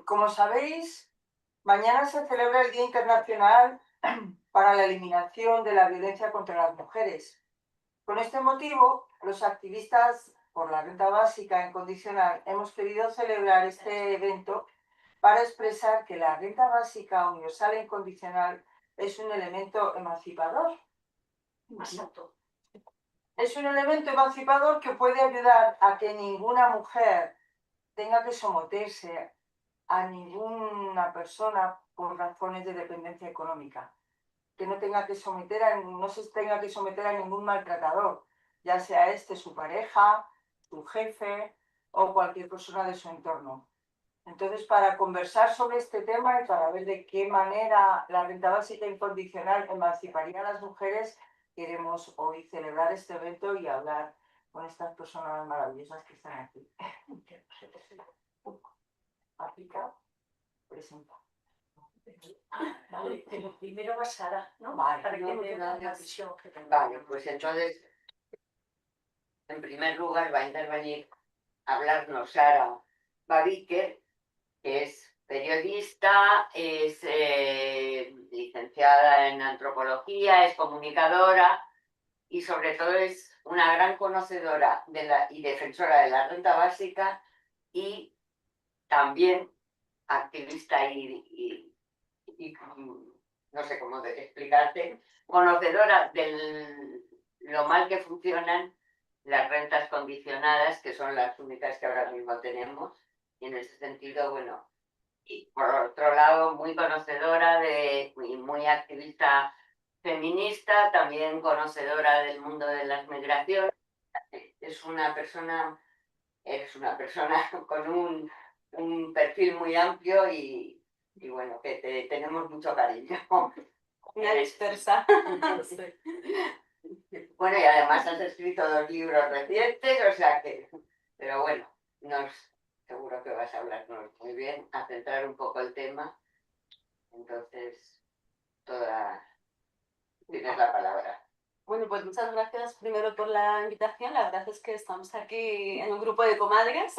Como sabéis, mañana se celebra el Día Internacional para la Eliminación de la Violencia contra las Mujeres. Con este motivo, los activistas por la renta básica incondicional hemos querido celebrar este evento para expresar que la renta básica universal e incondicional es un elemento emancipador. Exacto. Es un elemento emancipador que puede ayudar a que ninguna mujer tenga que someterse a ninguna persona por razones de dependencia económica, que no no se tenga que someter a ningún maltratador, ya sea este su pareja, su jefe o cualquier persona de su entorno. Entonces, para conversar sobre este tema y para ver de qué manera la renta básica incondicional emanciparía a las mujeres, queremos hoy celebrar este evento y hablar con estas personas maravillosas que están aquí. Aplica, presenta. Vale, pero primero va Sara, ¿no? Vale, para que me dé la visión que tengo. Vale, pues entonces, en primer lugar va a intervenir, a hablarnos Sara Babiker, que es periodista, es licenciada en antropología, es comunicadora y sobre todo es una gran conocedora y defensora de la renta básica y también activista y no sé cómo explicarte, conocedora de lo mal que funcionan las rentas condicionadas, que son las únicas que ahora mismo tenemos, y en ese sentido, bueno, y por otro lado, muy conocedora y muy activista feminista, también conocedora del mundo de las migraciones. Eres una persona con un perfil muy amplio y bueno, que tenemos mucho cariño. Una dispersa. Bueno, y además has escrito 2 libros recientes, o sea que, pero bueno, seguro que vas a hablarnos muy bien, a centrar un poco el tema. Entonces, tienes la palabra. Bueno, pues muchas gracias primero por la invitación. La verdad es que estamos aquí en un grupo de comadres,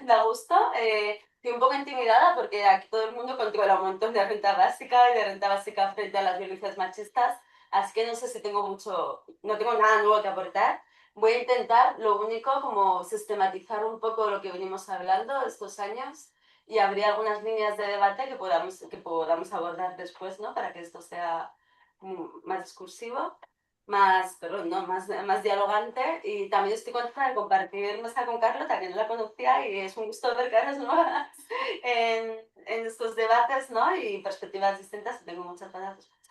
da gusto. Estoy un poco intimidada porque aquí todo el mundo controla un montón de renta básica y de renta básica frente a las violencias machistas, así que no sé si no tengo nada nuevo que aportar. Voy a intentar, lo único, como sistematizar un poco lo que venimos hablando estos años y abrir algunas líneas de debate que podamos abordar después, ¿no? Para que esto sea más discursivo, más dialogante, y también estoy contenta de compartir mesa con Carlota, que no la conocía, y es un gusto ver caras nuevas en estos debates, ¿no? Y perspectivas distintas, y tengo muchas ganas de escuchar.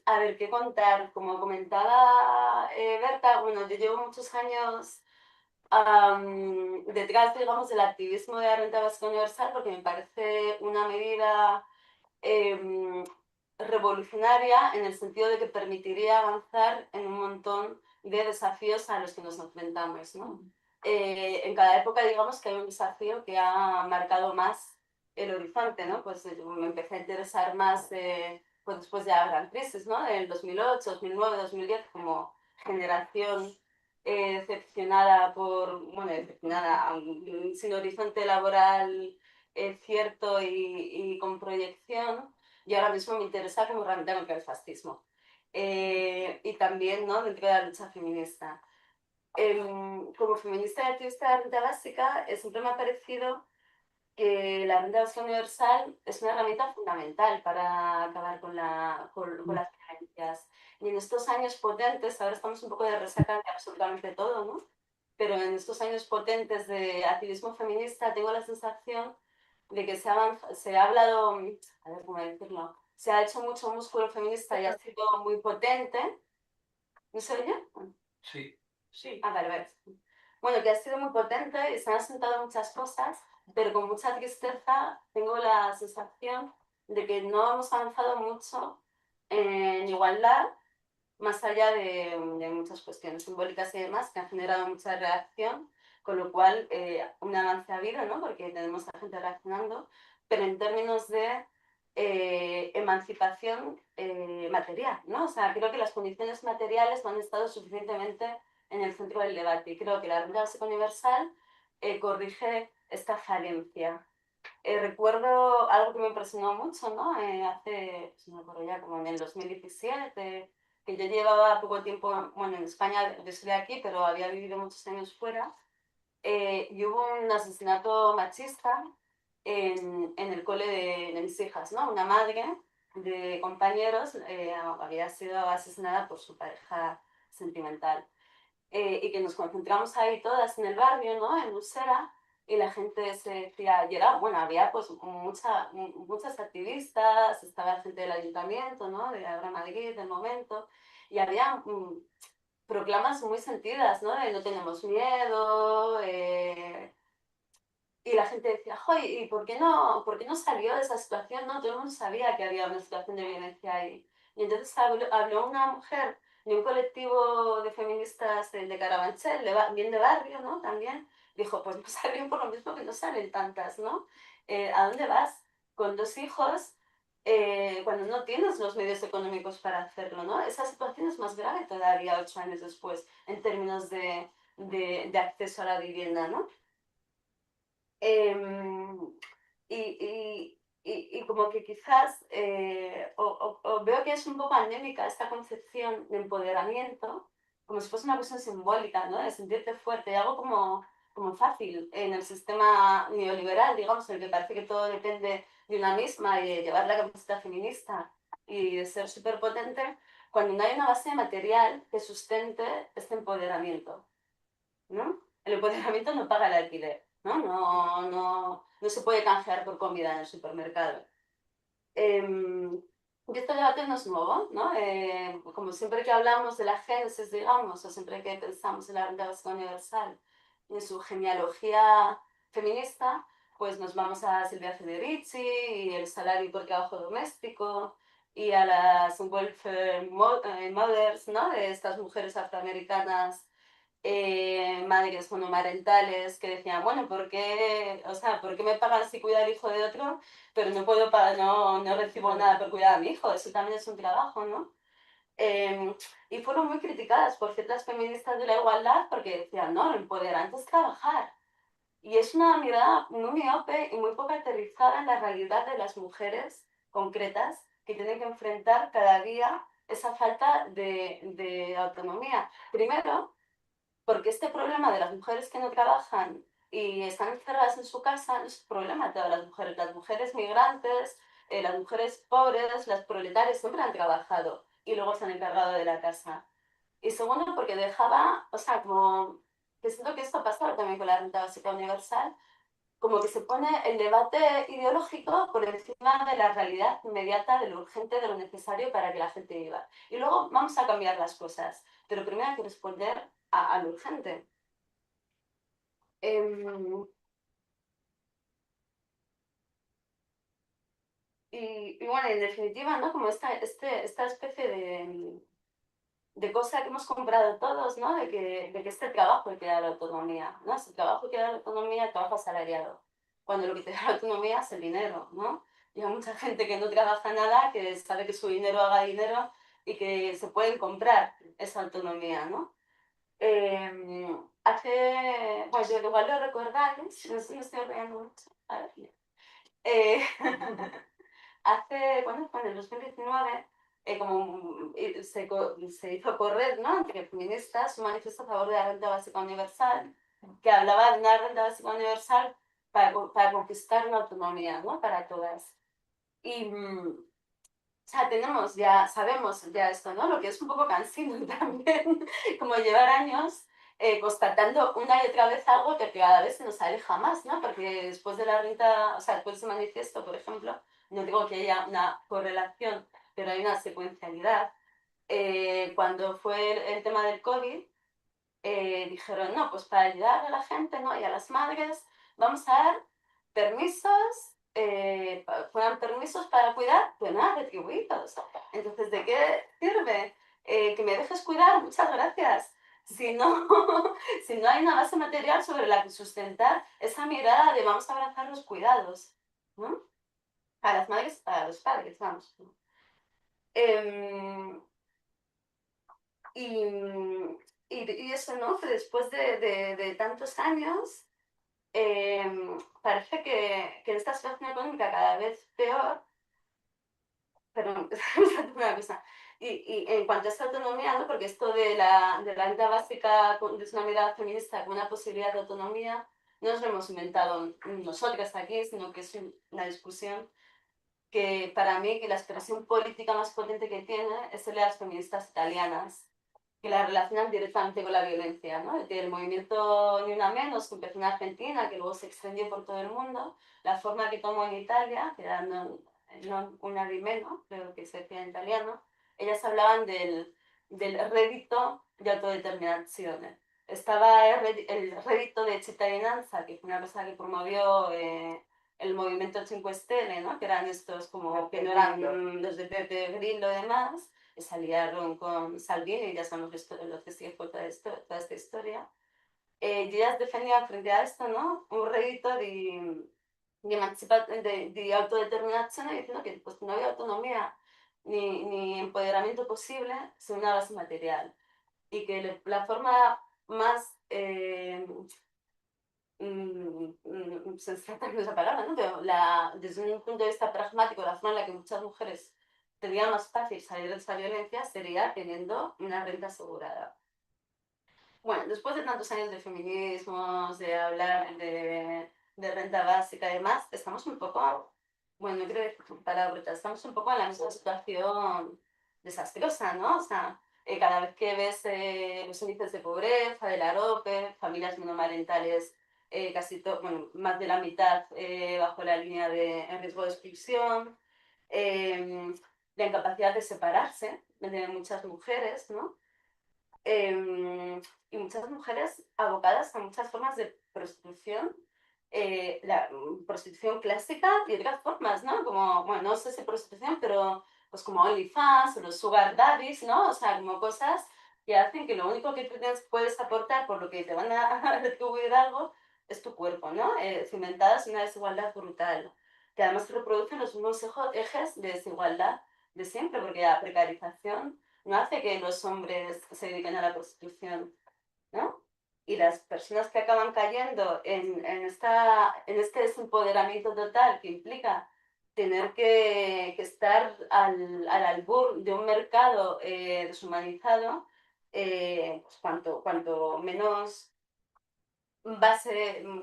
A ver, ¿qué contar? Como comentaba Berta, bueno, yo llevo muchos años detrás, digamos, del activismo de la renta básica universal, porque me parece una medida revolucionaria en el sentido de que permitiría avanzar en un montón de desafíos a los que nos enfrentamos, ¿no? En cada época, digamos que hay un desafío que ha marcado más el horizonte, ¿no? Pues yo me empecé a interesar más pues después de la gran crisis, ¿no? Del 2008, 2009, 2010, como generación decepcionada sin horizonte laboral cierto y con proyección, y ahora mismo me interesa como herramienta contra el fascismo. Y también, ¿no? Dentro de la lucha feminista. Como feminista y activista de la renta básica, siempre me ha parecido que la renta básica universal es una herramienta fundamental para acabar con las violencias. Y en estos años potentes, ahora estamos un poco de resaca de absolutamente todo, ¿no? Pero en estos años potentes de activismo feminista tengo la sensación de que se ha hablado, a ver cómo decirlo, se ha hecho mucho músculo feminista y ha sido muy potente. ¿No se oye? Sí. Sí. Ah, vale, vale. Bueno, que ha sido muy potente y se han asentado muchas cosas, pero con mucha tristeza tengo la sensación de que no hemos avanzado mucho en igualdad, más allá de muchas cuestiones simbólicas y demás que han generado mucha reacción, con lo cual un avance ha habido, ¿no? Porque tenemos a gente reaccionando, pero en términos de emancipación material, ¿no? O sea, creo que las condiciones materiales no han estado suficientemente en el centro del debate, y creo que la renta básica universal corrige esta falencia. Recuerdo algo que me impresionó mucho, ¿no? Pues no me acuerdo ya, como en el 2017, que yo llevaba poco tiempo, bueno, en España, yo soy de aquí, pero había vivido muchos años fuera, y hubo un asesinato machista en el cole de mis hijas, ¿no? Una madre de compañeros había sido asesinada por su pareja sentimental. Y que nos concentramos ahí todas en el barrio, ¿no? En Usera, y la gente se decía, y era, bueno, había pues muchas activistas, estaba la gente del ayuntamiento, ¿no? De Ahora Madrid, del momento, y había proclamas muy sentidas, ¿no? De no tenemos miedo, y la gente decía, ¡joy! ¿Y por qué no salió de esa situación? No, todo el mundo sabía que había una situación de violencia ahí. Y entonces habló una mujer de un colectivo de feministas de Carabanchel, bien de barrio, ¿no? También. Dijo, pues no salen por lo mismo que no salen tantas, ¿no? ¿A dónde vas? Con 2 hijos, cuando no tienes los medios económicos para hacerlo, ¿no? Esa situación es más grave todavía 8 años después, en términos de acceso a la vivienda, ¿no? Em, y como que quizás o veo que es un poco anémica esta concepción de empoderamiento, como si fuese una cuestión simbólica, ¿no? De sentirte fuerte, algo como fácil en el sistema neoliberal, digamos, en el que parece que todo depende de una misma y de llevar la camiseta feminista y de ser súper potente, cuando no hay una base material que sustente este empoderamiento, ¿no? El empoderamiento no paga el alquiler, ¿no? No se puede canjear por comida en el supermercado. Y este debate no es nuevo, ¿no? Como siempre que hablamos de la génesis, digamos, o siempre que pensamos en la renta básica universal y en su genealogía feminista, pues nos vamos a Silvia Federici y el salario por trabajo doméstico y a las welfare mothers, ¿no? De estas mujeres afroamericanas madres monomarentales que decían, bueno, ¿por qué, o sea, ¿por qué me pagan si cuida al hijo de otro, pero no puedo no recibo nada por cuidar a mi hijo? Eso también es un trabajo, ¿no? Eh, y fueron muy criticadas por ciertas feministas de la igualdad porque decían, no, lo empoderante es trabajar. Y es una mirada muy miope y muy poco aterrizada en la realidad de las mujeres concretas que tienen que enfrentar cada día esa falta de autonomía. Primero, porque este problema de las mujeres que no trabajan y están encerradas en su casa no es un problema de todas las mujeres migrantes, las mujeres pobres, las proletarias siempre han trabajado y luego se han encargado de la casa. Y segundo, porque dejaba, o sea, como que siento que esto pasa también con la renta básica universal, como que se pone el debate ideológico por encima de la realidad inmediata, de lo urgente, de lo necesario para que la gente viva. Y luego vamos a cambiar las cosas, pero primero hay que responder a lo urgente. Em, y bueno, en definitiva, ¿no? Como esta especie de cosa que hemos comprado todos, ¿no? De que este trabajo te da la autonomía, ¿no? Ese trabajo que da la autonomía, el trabajo asalariado. Cuando lo que te da la autonomía es el dinero, ¿no? Y hay mucha gente que no trabaja nada, que sabe que su dinero haga dinero y que se pueden comprar esa autonomía, ¿no? Bueno, yo igual lo recordáis, no sé si me estoy riendo mucho, a ver, eh, bueno, en el 2019, se hizo correr, ¿no? Entre feministas un manifiesto a favor de la renta básica universal, que hablaba de una renta básica universal para conquistar una autonomía, ¿no? Para todas. Y, o sea, sabemos ya esto, ¿no? Lo que es un poco cansino también, como llevar años constatando una y otra vez algo que cada vez se nos aleja más, ¿no? Porque después de la renta, o sea, después de ese manifiesto, por ejemplo, no digo que haya una correlación, pero hay una secuencialidad. Cuando fue el tema del COVID, dijeron, no, pues para ayudar a la gente, ¿no? Y a las madres, vamos a dar permisos, fueran permisos para cuidar, pero nada retribuidos. Entonces, ¿de qué sirve que me dejes cuidar? Muchas gracias. Si no, si no hay una base material sobre la que sustentar esa mirada de vamos a abrazar los cuidados, ¿no? Para las madres, para los padres, vamos. Em, y, y eso, ¿no? Que después de tantos años, parece que en esta situación económica cada vez peor, pero una cosa, y en cuanto a esta autonomía, ¿no? Porque esto de la renta básica desde una mirada feminista como una posibilidad de autonomía, no nos lo hemos inventado nosotras aquí, sino que es una discusión que para mí que la expresión política más potente que tiene es el de las feministas italianas, que la relacionan directamente con la violencia, ¿no? El movimiento Ni Una Menos, que empezó en Argentina, que luego se extendió por todo el mundo, la forma que tomó en Italia, que era no una di meno, creo que se decía en italiano, ellas hablaban del rédito de autodeterminación. Estaba el rédito de cittadinanza, que fue una cosa que promovió el movimiento 5 Stelle, ¿no? Que eran estos como que no eran los de Pepe Grillo y demás, que se aliaron con Salvini, ya sabemos los testigos por toda esta historia. Y ellas defendían frente a esto, ¿no? Un rédito de autodeterminación, diciendo que pues, no había autonomía ni empoderamiento posible sin una base material. Y que la forma más sensata que esa palabra, ¿no? Pero desde un punto de vista pragmático, la forma en la que muchas mujeres tendrían más fácil salir de esa violencia sería teniendo una renta asegurada. Bueno, después de tantos años de feminismos, de hablar de renta básica y demás, estamos un poco, bueno, no quiero decir palabras, estamos un poco en la misma situación desastrosa, ¿no? O sea, cada vez que ves los índices de pobreza, de la AROPE, familias monomarentales, bueno, más de la mitad bajo la línea de en riesgo de exclusión, la incapacidad de separarse de muchas mujeres, ¿no? Y muchas mujeres abocadas a muchas formas de prostitución, la prostitución clásica y otras formas, ¿no? Como, bueno, no sé si prostitución, pero pues como OnlyFans o los sugar daddies, ¿no? O sea, como cosas que hacen que lo único que tú puedes aportar por lo que te van a retribuir algo es tu cuerpo, ¿no? Cimentadas en una desigualdad brutal, que además reproducen los mismos ejes de desigualdad de siempre, porque la precarización no hace que los hombres se dediquen a la prostitución, ¿no? Y las personas que acaban cayendo en este desempoderamiento total que implica tener que estar al albur de un mercado deshumanizado, pues cuanto menos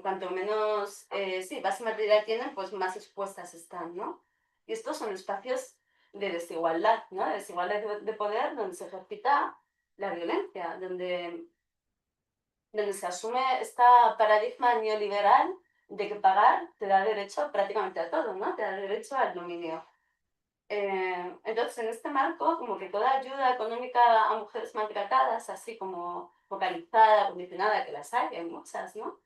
cuanto menos sí, base material tienen, pues más expuestas están, ¿no? Y estos son espacios de desigualdad, ¿no? De desigualdad de poder donde se ejercita la violencia, donde se asume este paradigma neoliberal de que pagar te da derecho prácticamente a todo, ¿no? Te da derecho al dominio. Entonces, en este marco, como que toda ayuda económica a mujeres maltratadas, así como focalizada, condicionada, que las hay muchas, ¿no?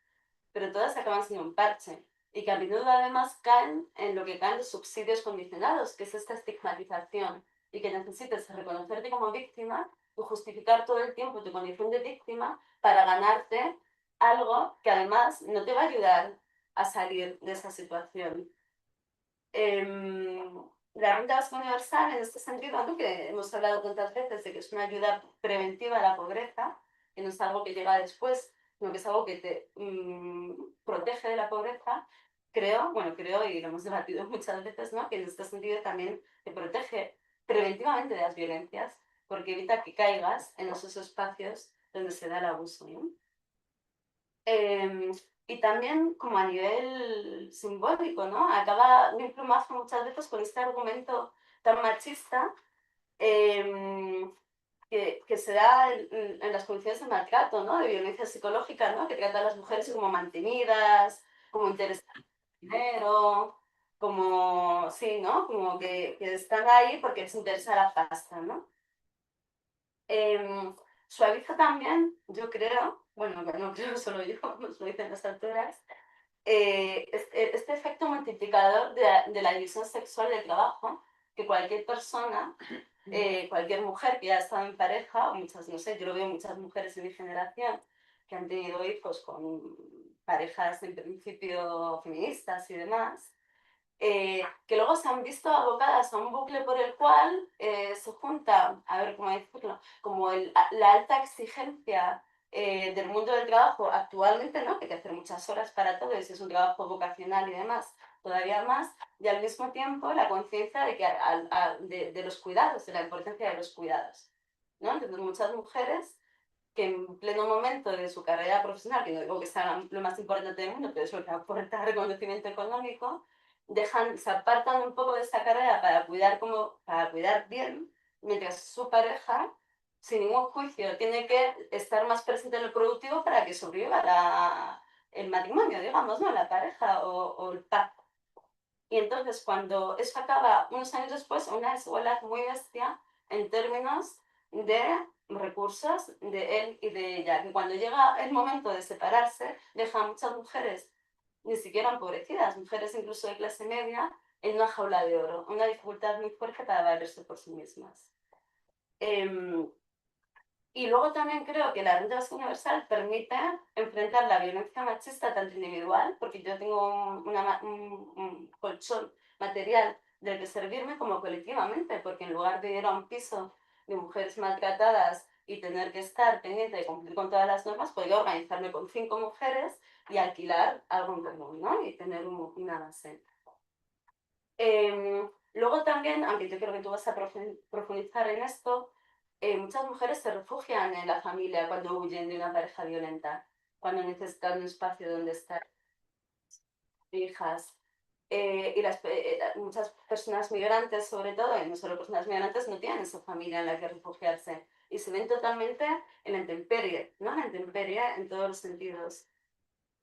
Pero todas acaban siendo un parche y que a menudo además caen en lo que caen los subsidios condicionados, que es esta estigmatización y que necesitas reconocerte como víctima y justificar todo el tiempo tu condición de víctima para ganarte algo que además no te va a ayudar a salir de esa situación. La renta básica universal, en este sentido, ¿no? Que hemos hablado tantas veces de que es una ayuda preventiva a la pobreza, que no es algo que llega después, sino que es algo que te protege de la pobreza, creo, y lo hemos debatido muchas veces, ¿no? Que en este sentido también te protege preventivamente de las violencias, porque evita que caigas en esos espacios donde se da el abuso, ¿no? Y también como a nivel simbólico, ¿no? Acaba de implumarse muchas veces con este argumento tan machista eh, que se da en las condiciones de maltrato, ¿no? De violencia psicológica, ¿no? Que trata a las mujeres como mantenidas, como interesadas en dinero, como, sí, ¿no? Como que están ahí porque les interesa la pasta, ¿no? Suaviza también, yo creo, bueno, no creo solo yo, nos lo dicen las autoras, este efecto multiplicador de la división sexual del trabajo, que cualquier persona, cualquier mujer que haya estado en pareja, o muchas, no sé, yo lo veo muchas mujeres de mi generación que han tenido hijos con parejas en principio feministas y demás, que luego se han visto abocadas a un bucle por el cual se junta, a ver cómo decirlo, como la alta exigencia del mundo del trabajo actualmente, ¿no? Que hay que hacer muchas horas para todo, ese es un trabajo vocacional y demás, todavía más, y al mismo tiempo la conciencia de, que de los cuidados, de la importancia de los cuidados, ¿no? Entonces muchas mujeres que en pleno momento de su carrera profesional, que no digo que sea lo más importante del mundo, pero es lo que aporta reconocimiento económico, se apartan un poco de esta carrera para cuidar bien, mientras su pareja, sin ningún juicio, tiene que estar más presente en el productivo para que sobreviva el matrimonio, digamos, ¿no? La pareja o el pacto. Y entonces, cuando eso acaba unos años después, una desigualdad muy bestia en términos de recursos de él y de ella, que cuando llega el momento de separarse, deja a muchas mujeres ni siquiera empobrecidas, mujeres incluso de clase media, en una jaula de oro, una dificultad muy fuerte para valerse por sí mismas. Y luego también creo que la renta básica universal permite enfrentar la violencia machista tanto individual, porque yo tengo un colchón material del que servirme, como colectivamente, porque en lugar de ir a un piso de mujeres maltratadas y tener que estar pendiente de cumplir con todas las normas, podría organizarme con 5 mujeres y alquilar algo en común, ¿no? Y tener una base. Luego también, aunque yo creo que tú vas a profundizar en esto, muchas mujeres se refugian en la familia cuando huyen de una pareja violenta, cuando necesitan un espacio donde estar hijas. Muchas personas migrantes, sobre todo, y no solo personas migrantes, no tienen esa familia en la que refugiarse y se ven totalmente en la intemperie, ¿no? En la intemperie en todos los sentidos.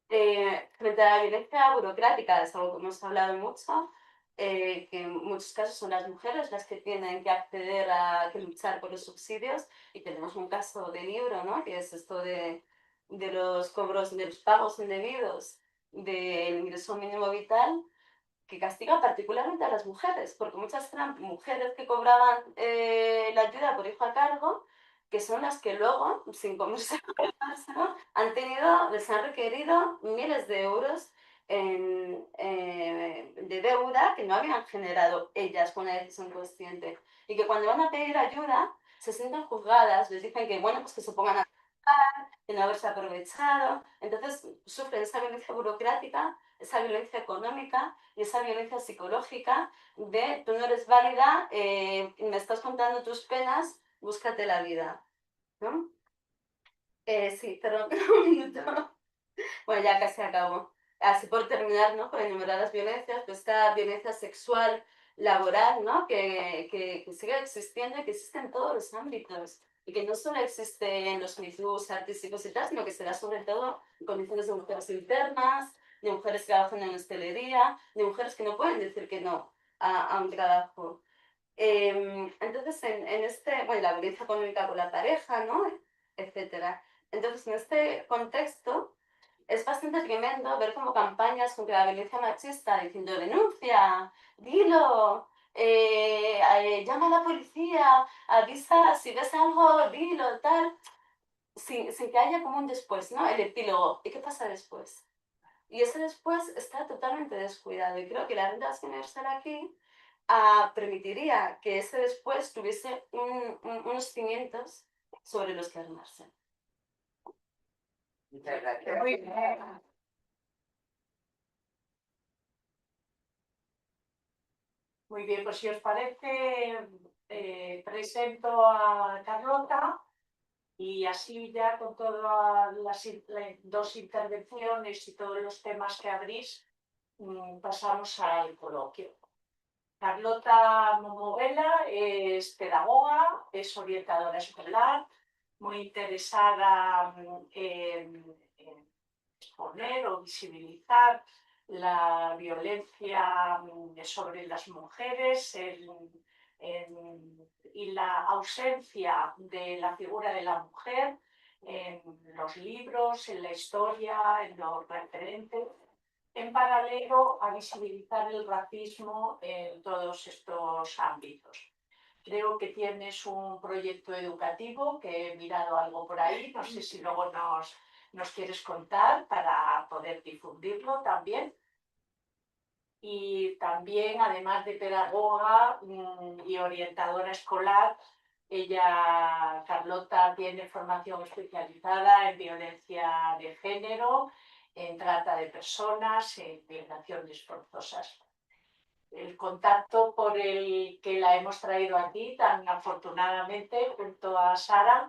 Frente a la violencia burocrática, es algo que hemos hablado mucho, que en muchos casos son las mujeres las que tienen que acceder que luchar por los subsidios, y tenemos un caso de libro, ¿no? Que es esto de los cobros, de los pagos indebidos del ingreso mínimo vital, que castiga particularmente a las mujeres, porque muchas eran mujeres que cobraban la ayuda por hijo a cargo, que son las que luego, sin comerse ¿no? Les han requerido miles de euros de deuda que no habían generado ellas con una decisión consciente. Y que cuando van a pedir ayuda, se sienten juzgadas, les dicen que, bueno, pues que se pongan a trabajar, de no haberse aprovechado. Entonces sufren esa violencia burocrática, esa violencia económica y esa violencia psicológica de tú no eres válida, me estás contando tus penas, búscate la vida, ¿no? Sí, perdón, un minuto. Bueno, ya casi acabo. Así por terminar, ¿no? Por enumerar las violencias, pues esta violencia sexual, laboral, ¿no? Que sigue existiendo y que existe en todos los ámbitos. Y que no solo existe en los mismos artísticos y tal, sino que se da sobre todo en condiciones de mujeres internas, de mujeres que trabajan en hostelería, de mujeres que no pueden decir que no a un trabajo. Entonces, bueno, la violencia económica con la pareja, ¿no? Etcétera. Entonces, en este contexto, es bastante tremendo ver como campañas contra la violencia machista diciendo denuncia, dilo, llama a la policía, avisa, si ves algo, dilo, tal, sin que haya como un después, ¿no? El epílogo. ¿Y qué pasa después? Y ese después está totalmente descuidado. Y creo que la renta básica universal aquí permitiría que ese después tuviese unos cimientos sobre los que armarse. Muchas gracias. Muy bien. Muy bien, pues si os parece, presento a Carlota y así ya con todas las 2 intervenciones y todos los temas que abrís, pasamos al coloquio. Carlota Momovela es pedagoga, es orientadora escolar, muy interesada en exponer o visibilizar la violencia sobre las mujeres y la ausencia de la figura de la mujer en los libros, en la historia, en los referentes, en paralelo a visibilizar el racismo en todos estos ámbitos. Creo que tienes un proyecto educativo, que he mirado algo por ahí, no sé si luego nos quieres contar para poder difundirlo también. Y también, además de pedagoga y orientadora escolar, Ella, Carlota, tiene formación especializada en violencia de género, en trata de personas, en migraciones forzosas. El contacto por el que la hemos traído aquí, tan afortunadamente, junto a Sara,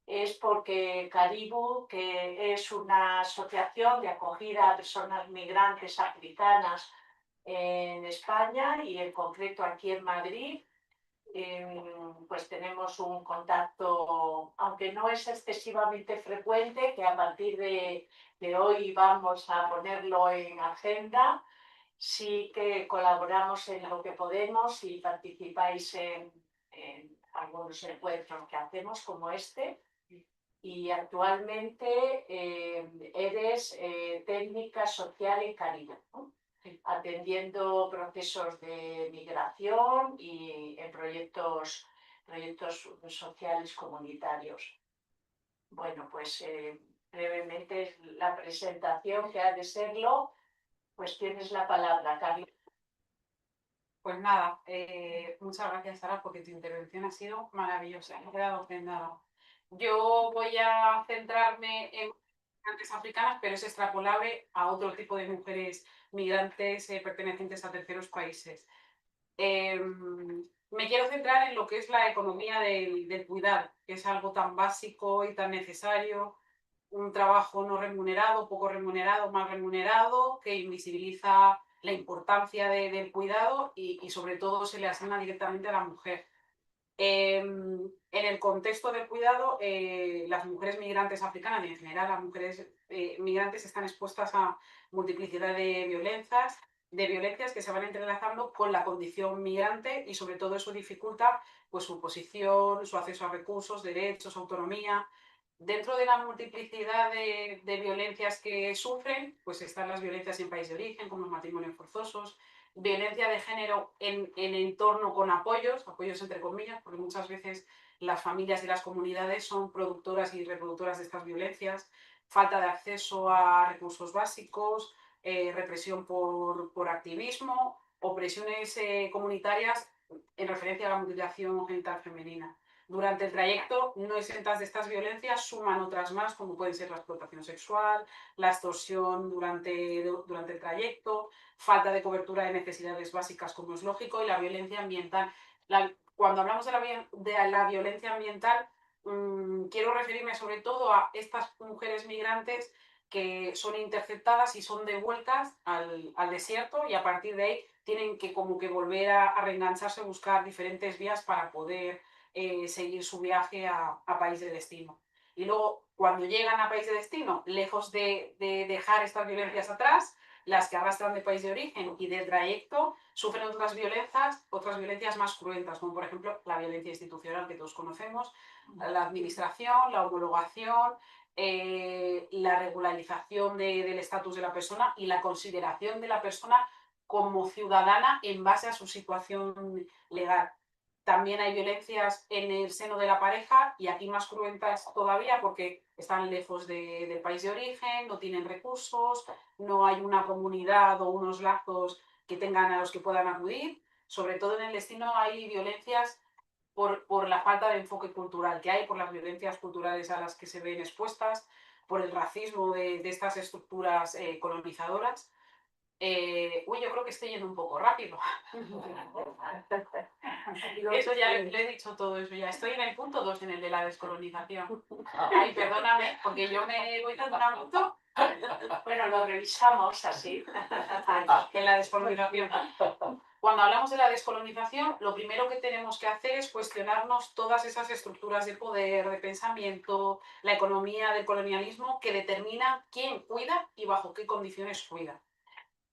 es porque Caribou, que es una asociación de acogida a personas migrantes africanas en España y en concreto aquí en Madrid, pues tenemos un contacto, aunque no es excesivamente frecuente, que a partir de hoy vamos a ponerlo en agenda. Sí que colaboramos en lo que podemos y participáis en algunos encuentros que hacemos como este. Y actualmente eres técnica social en Caribou, ¿no? Atendiendo procesos de migración y en proyectos sociales comunitarios. Bueno, pues brevemente la presentación que ha de serlo, pues tienes la palabra, Carlos. Pues nada, muchas gracias, Sara, porque tu intervención ha sido maravillosa, me he quedado prendada. Yo voy a centrarme en migrantes africanas, pero es extrapolable a otro tipo de mujeres migrantes pertenecientes a terceros países. Me quiero centrar en lo que es la economía del cuidado, que es algo tan básico y tan necesario, un trabajo no remunerado, poco remunerado, mal remunerado, que invisibiliza la importancia del cuidado y sobre todo se le asigna directamente a la mujer. En el contexto del cuidado, las mujeres migrantes africanas, y en general las mujeres migrantes, están expuestas a multiplicidad de violencias que se van entrelazando con la condición migrante y sobre todo eso dificulta pues, su posición, su acceso a recursos, derechos, autonomía. Dentro de la multiplicidad de violencias que sufren, pues están las violencias en país de origen, como los matrimonios forzosos, violencia de género en entorno con apoyos entre comillas, porque muchas veces las familias y las comunidades son productoras y reproductoras de estas violencias, falta de acceso a recursos básicos, represión por activismo, opresiones comunitarias en referencia a la mutilación genital femenina. Durante el trayecto, no exentas de estas violencias, suman otras más, como pueden ser la explotación sexual, la extorsión durante el trayecto, falta de cobertura de necesidades básicas, como es lógico, y la violencia ambiental. Cuando hablamos de la violencia ambiental, quiero referirme sobre todo a estas mujeres migrantes que son interceptadas y son devueltas al desierto y a partir de ahí tienen que como que volver a reengancharse, buscar diferentes vías para poder seguir su viaje a país de destino. Y luego, cuando llegan a país de destino, lejos de dejar estas violencias atrás, las que arrastran de país de origen y del trayecto, sufren otras violencias más cruentas, como por ejemplo la violencia institucional que todos conocemos, la administración, la homologación, la regularización del estatus de la persona y la consideración de la persona como ciudadana en base a su situación legal. También hay violencias en el seno de la pareja y aquí más cruentas todavía porque están lejos del país de origen, no tienen recursos, no hay una comunidad o unos lazos que tengan a los que puedan acudir. Sobre todo en el destino hay violencias por la falta de enfoque cultural que hay, por las violencias culturales a las que se ven expuestas, por el racismo de estas estructuras colonizadoras. Yo creo que estoy yendo un poco rápido. Eso ya le he dicho todo eso ya. Estoy en el punto 2, en el de la descolonización. Ay, perdóname, porque yo me voy dando un minuto. Bueno, lo revisamos así. En la descolonización. Cuando hablamos de la descolonización, lo primero que tenemos que hacer es cuestionarnos todas esas estructuras de poder, de pensamiento, la economía del colonialismo que determinan quién cuida y bajo qué condiciones cuida.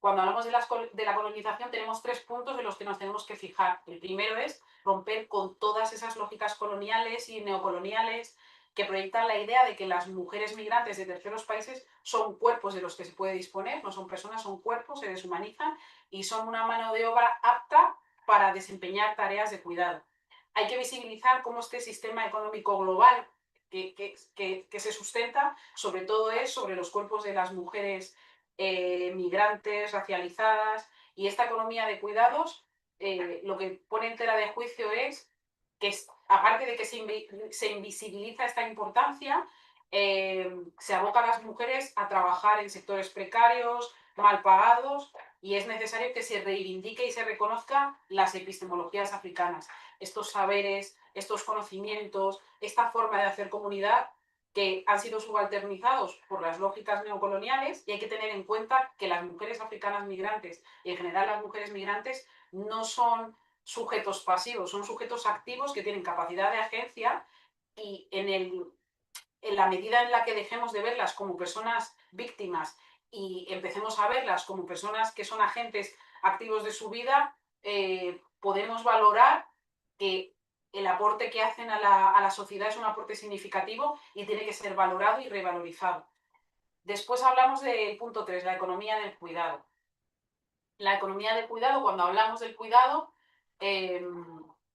Cuando hablamos de la colonización tenemos 3 puntos de los que nos tenemos que fijar. El primero es romper con todas esas lógicas coloniales y neocoloniales que proyectan la idea de que las mujeres migrantes de terceros países son cuerpos de los que se puede disponer, no son personas, son cuerpos, se deshumanizan y son una mano de obra apta para desempeñar tareas de cuidado. Hay que visibilizar cómo este sistema económico global que se sustenta sobre todo es sobre los cuerpos de las mujeres migrantes, racializadas, y esta economía de cuidados lo que pone en tela de juicio es aparte de que se invisibiliza esta importancia, se aboca a las mujeres a trabajar en sectores precarios, mal pagados, y es necesario que se reivindique y se reconozca las epistemologías africanas, estos saberes, estos conocimientos, esta forma de hacer comunidad que han sido subalternizados por las lógicas neocoloniales, y hay que tener en cuenta que las mujeres africanas migrantes y en general las mujeres migrantes no son sujetos pasivos, son sujetos activos que tienen capacidad de agencia, y en la medida en la que dejemos de verlas como personas víctimas y empecemos a verlas como personas que son agentes activos de su vida, podemos valorar que el aporte que hacen a la sociedad es un aporte significativo y tiene que ser valorado y revalorizado. Después hablamos del punto 3, la economía del cuidado. La economía del cuidado, cuando hablamos del cuidado,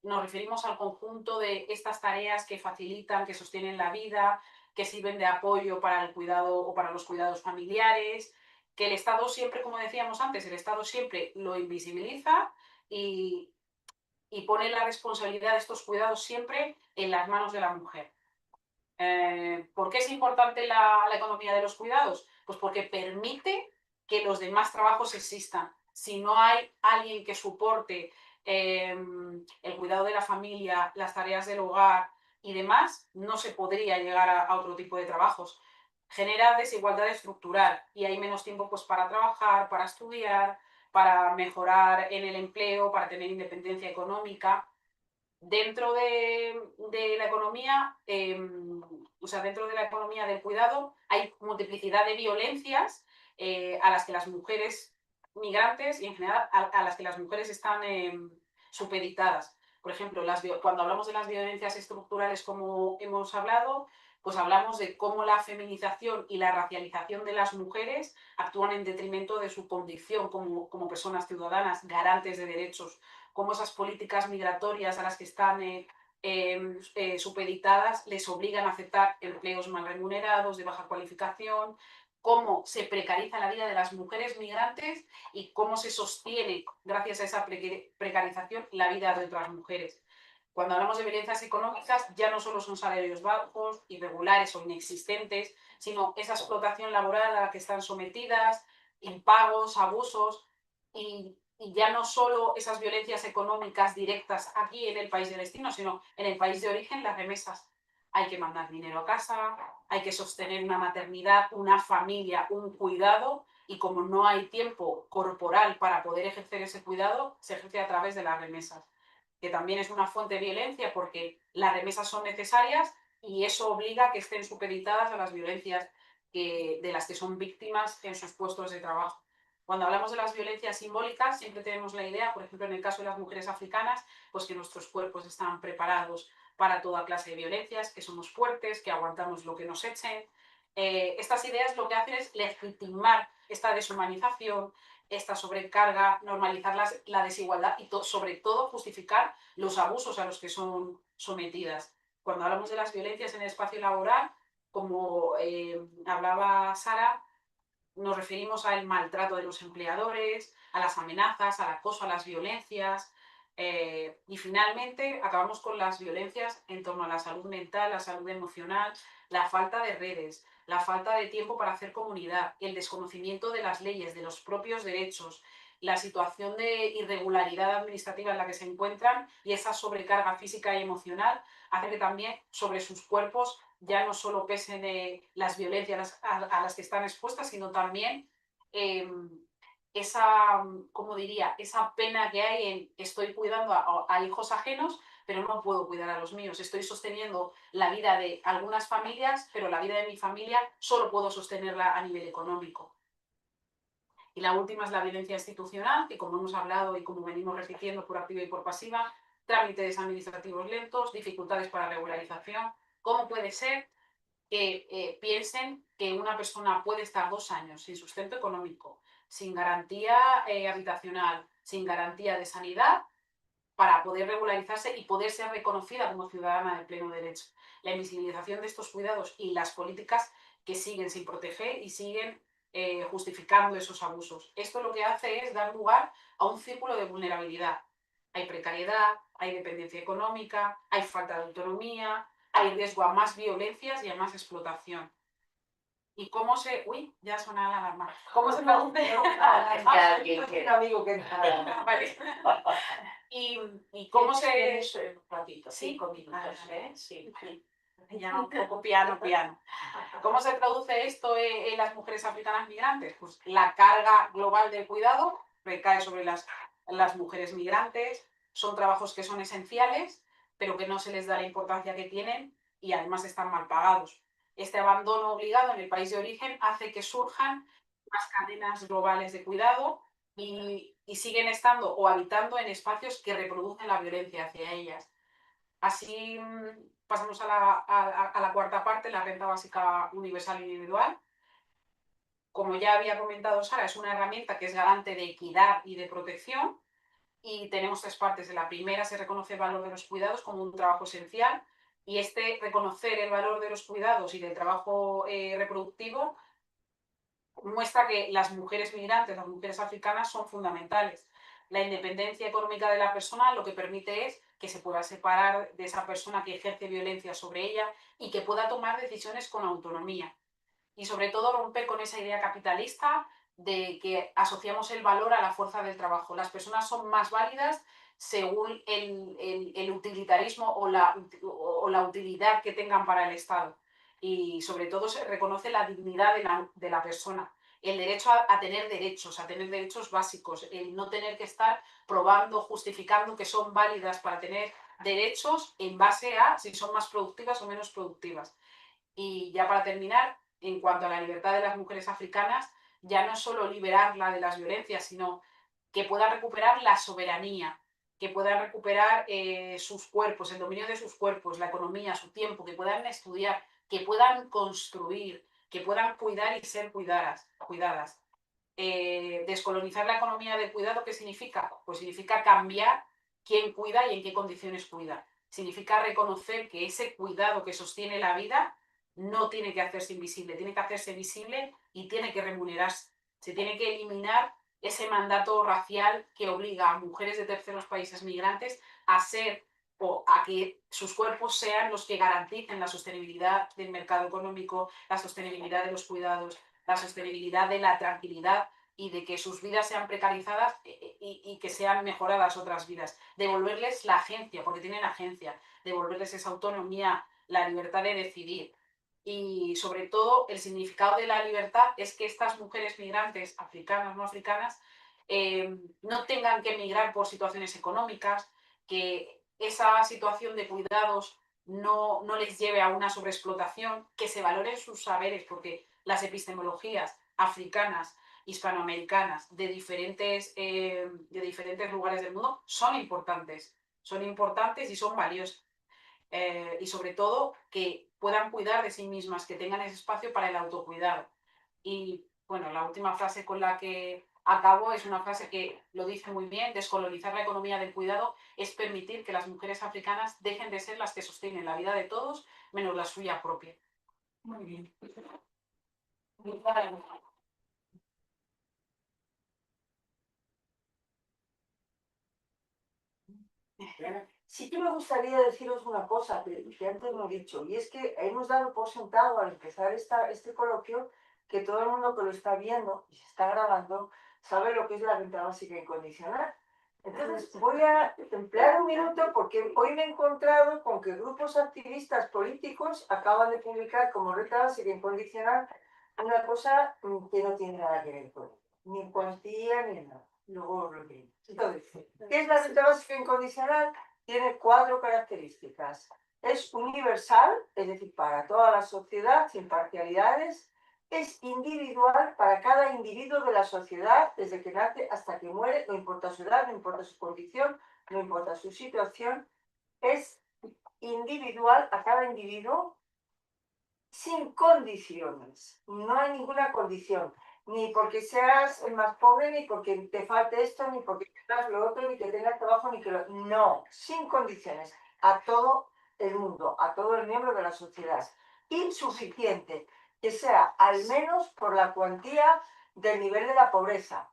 nos referimos al conjunto de estas tareas que facilitan, que sostienen la vida, que sirven de apoyo para el cuidado o para los cuidados familiares, que el Estado siempre, como decíamos antes, el Estado siempre lo invisibiliza y pone la responsabilidad de estos cuidados siempre en las manos de la mujer. ¿Por qué es importante la economía de los cuidados? Pues porque permite que los demás trabajos existan. Si no hay alguien que soporte el cuidado de la familia, las tareas del hogar y demás, no se podría llegar a otro tipo de trabajos. Genera desigualdad estructural y hay menos tiempo pues, para trabajar, para estudiar, para mejorar en el empleo, para tener independencia económica. Dentro de la economía, o sea, dentro de la economía del cuidado, hay multiplicidad de violencias a las que las mujeres migrantes y en general a las que las mujeres están supeditadas. Por ejemplo, cuando hablamos de las violencias estructurales, como hemos hablado, pues hablamos de cómo la feminización y la racialización de las mujeres actúan en detrimento de su condición como personas ciudadanas, garantes de derechos, cómo esas políticas migratorias a las que están supeditadas les obligan a aceptar empleos mal remunerados, de baja cualificación, cómo se precariza la vida de las mujeres migrantes y cómo se sostiene, gracias a esa precarización, la vida de otras mujeres. Cuando hablamos de violencias económicas, ya no solo son salarios bajos, irregulares o inexistentes, sino esa explotación laboral a la que están sometidas, impagos, abusos, y ya no solo esas violencias económicas directas aquí en el país de destino, sino en el país de origen, las remesas. Hay que mandar dinero a casa, hay que sostener una maternidad, una familia, un cuidado, y como no hay tiempo corporal para poder ejercer ese cuidado, se ejerce a través de las remesas, que también es una fuente de violencia porque las remesas son necesarias y eso obliga a que estén supeditadas a las violencias de las que son víctimas en sus puestos de trabajo. Cuando hablamos de las violencias simbólicas, siempre tenemos la idea, por ejemplo, en el caso de las mujeres africanas, pues que nuestros cuerpos están preparados para toda clase de violencias, que somos fuertes, que aguantamos lo que nos echen. Estas ideas lo que hacen es legitimar esta deshumanización, esta sobrecarga, normalizar la desigualdad y sobre todo justificar los abusos a los que son sometidas. Cuando hablamos de las violencias en el espacio laboral, como hablaba Sara, nos referimos al maltrato de los empleadores, a las amenazas, al acoso, a las violencias. Y finalmente acabamos con las violencias en torno a la salud mental, la salud emocional, la falta de redes, la falta de tiempo para hacer comunidad, el desconocimiento de las leyes, de los propios derechos, la situación de irregularidad administrativa en la que se encuentran y esa sobrecarga física y emocional hace que también sobre sus cuerpos ya no solo pesen las violencias a las que están expuestas, sino también esa, ¿cómo diría?, esa pena que hay en estoy cuidando a hijos ajenos, pero no puedo cuidar a los míos. Estoy sosteniendo la vida de algunas familias, pero la vida de mi familia solo puedo sostenerla a nivel económico. Y la última es la violencia institucional, que como hemos hablado y como venimos repitiendo por activa y por pasiva, trámites administrativos lentos, dificultades para regularización. ¿Cómo puede ser que piensen que una persona puede estar 2 años sin sustento económico, sin garantía habitacional, sin garantía de sanidad, para poder regularizarse y poder ser reconocida como ciudadana de pleno derecho? La invisibilización de estos cuidados y las políticas que siguen sin proteger y siguen justificando esos abusos. Esto lo que hace es dar lugar a un círculo de vulnerabilidad. Hay precariedad, hay dependencia económica, hay falta de autonomía, hay riesgo a más violencias y a más explotación. ¿Y cómo se...? Uy, ya suena la alarma. ¿Cómo se traduce? Ya, Un amigo que Vale. ¿Y cómo se...? Tienes un ratito, Sí. 5 minutos, Vale. Sí. Ya un poco piano. ¿Cómo se traduce esto en las mujeres africanas migrantes? Pues la carga global del cuidado recae sobre las mujeres migrantes. Son trabajos que son esenciales, pero que no se les da la importancia que tienen y además están mal pagados. Este abandono obligado en el país de origen hace que surjan más cadenas globales de cuidado y siguen estando o habitando en espacios que reproducen la violencia hacia ellas. Así pasamos a la cuarta parte, la renta básica universal individual. Como ya había comentado Sara, es una herramienta que es garante de equidad y de protección y tenemos tres partes. En la primera se reconoce el valor de los cuidados como un trabajo esencial y este reconocer el valor de los cuidados y del trabajo reproductivo muestra que las mujeres migrantes, las mujeres africanas son fundamentales. La independencia económica de la persona lo que permite es que se pueda separar de esa persona que ejerce violencia sobre ella y que pueda tomar decisiones con autonomía. Y sobre todo romper con esa idea capitalista de que asociamos el valor a la fuerza del trabajo. Las personas son más válidas según el utilitarismo o la utilidad que tengan para el Estado. Y sobre todo se reconoce la dignidad de la persona, el derecho a tener derechos básicos, el no tener que estar probando, justificando que son válidas para tener derechos en base a si son más productivas o menos productivas. Y ya para terminar, en cuanto a la libertad de las mujeres africanas, ya no es solo liberarla de las violencias, sino que puedan recuperar la soberanía, que puedan recuperar sus cuerpos, el dominio de sus cuerpos, la economía, su tiempo, que puedan estudiar, que puedan construir, que puedan cuidar y ser cuidadas. Descolonizar la economía del cuidado, ¿qué significa? Pues significa cambiar quién cuida y en qué condiciones cuida. Significa reconocer que ese cuidado que sostiene la vida no tiene que hacerse invisible, tiene que hacerse visible y tiene que remunerarse. Se tiene que eliminar ese mandato racial que obliga a mujeres de terceros países migrantes a ser o a que sus cuerpos sean los que garanticen la sostenibilidad del mercado económico, la sostenibilidad de los cuidados, la sostenibilidad de la tranquilidad y de que sus vidas sean precarizadas y que sean mejoradas otras vidas. Devolverles la agencia, porque tienen agencia, devolverles esa autonomía, la libertad de decidir. Y sobre todo el significado de la libertad es que estas mujeres migrantes, africanas, no africanas, no tengan que emigrar por situaciones económicas, que esa situación de cuidados no les lleve a una sobreexplotación, que se valoren sus saberes, porque las epistemologías africanas, hispanoamericanas, de diferentes lugares del mundo, son importantes y son valiosas. Y sobre todo que puedan cuidar de sí mismas, que tengan ese espacio para el autocuidado. Y bueno, la última frase con la que acabo es una frase que lo dice muy bien: descolonizar la economía del cuidado es permitir que las mujeres africanas dejen de ser las que sostienen la vida de todos menos la suya propia. Muy bien. Sí que me gustaría deciros una cosa que antes no he dicho, y es que hemos dado por sentado al empezar este coloquio que todo el mundo que lo está viendo y se está grabando sabe lo que es la renta básica incondicional. Entonces voy a emplear un minuto porque hoy me he encontrado con que grupos activistas políticos acaban de publicar como renta básica incondicional una cosa que no tiene nada que ver con ello, ni cuantía ni nada. Luego lo que... Entonces, ¿qué es la renta básica incondicional? Tiene 4 características. Es universal, es decir, para toda la sociedad, sin parcialidades. Es individual para cada individuo de la sociedad, desde que nace hasta que muere, no importa su edad, no importa su condición, no importa su situación. Es individual a cada individuo sin condiciones. No hay ninguna condición. Ni porque seas el más pobre, ni porque te falte esto, ni porque tengas lo otro, ni que tengas trabajo, ni que lo... No, sin condiciones. A todo el mundo, a todo el miembro de la sociedad. Insuficiente, que sea al menos por la cuantía del nivel de la pobreza.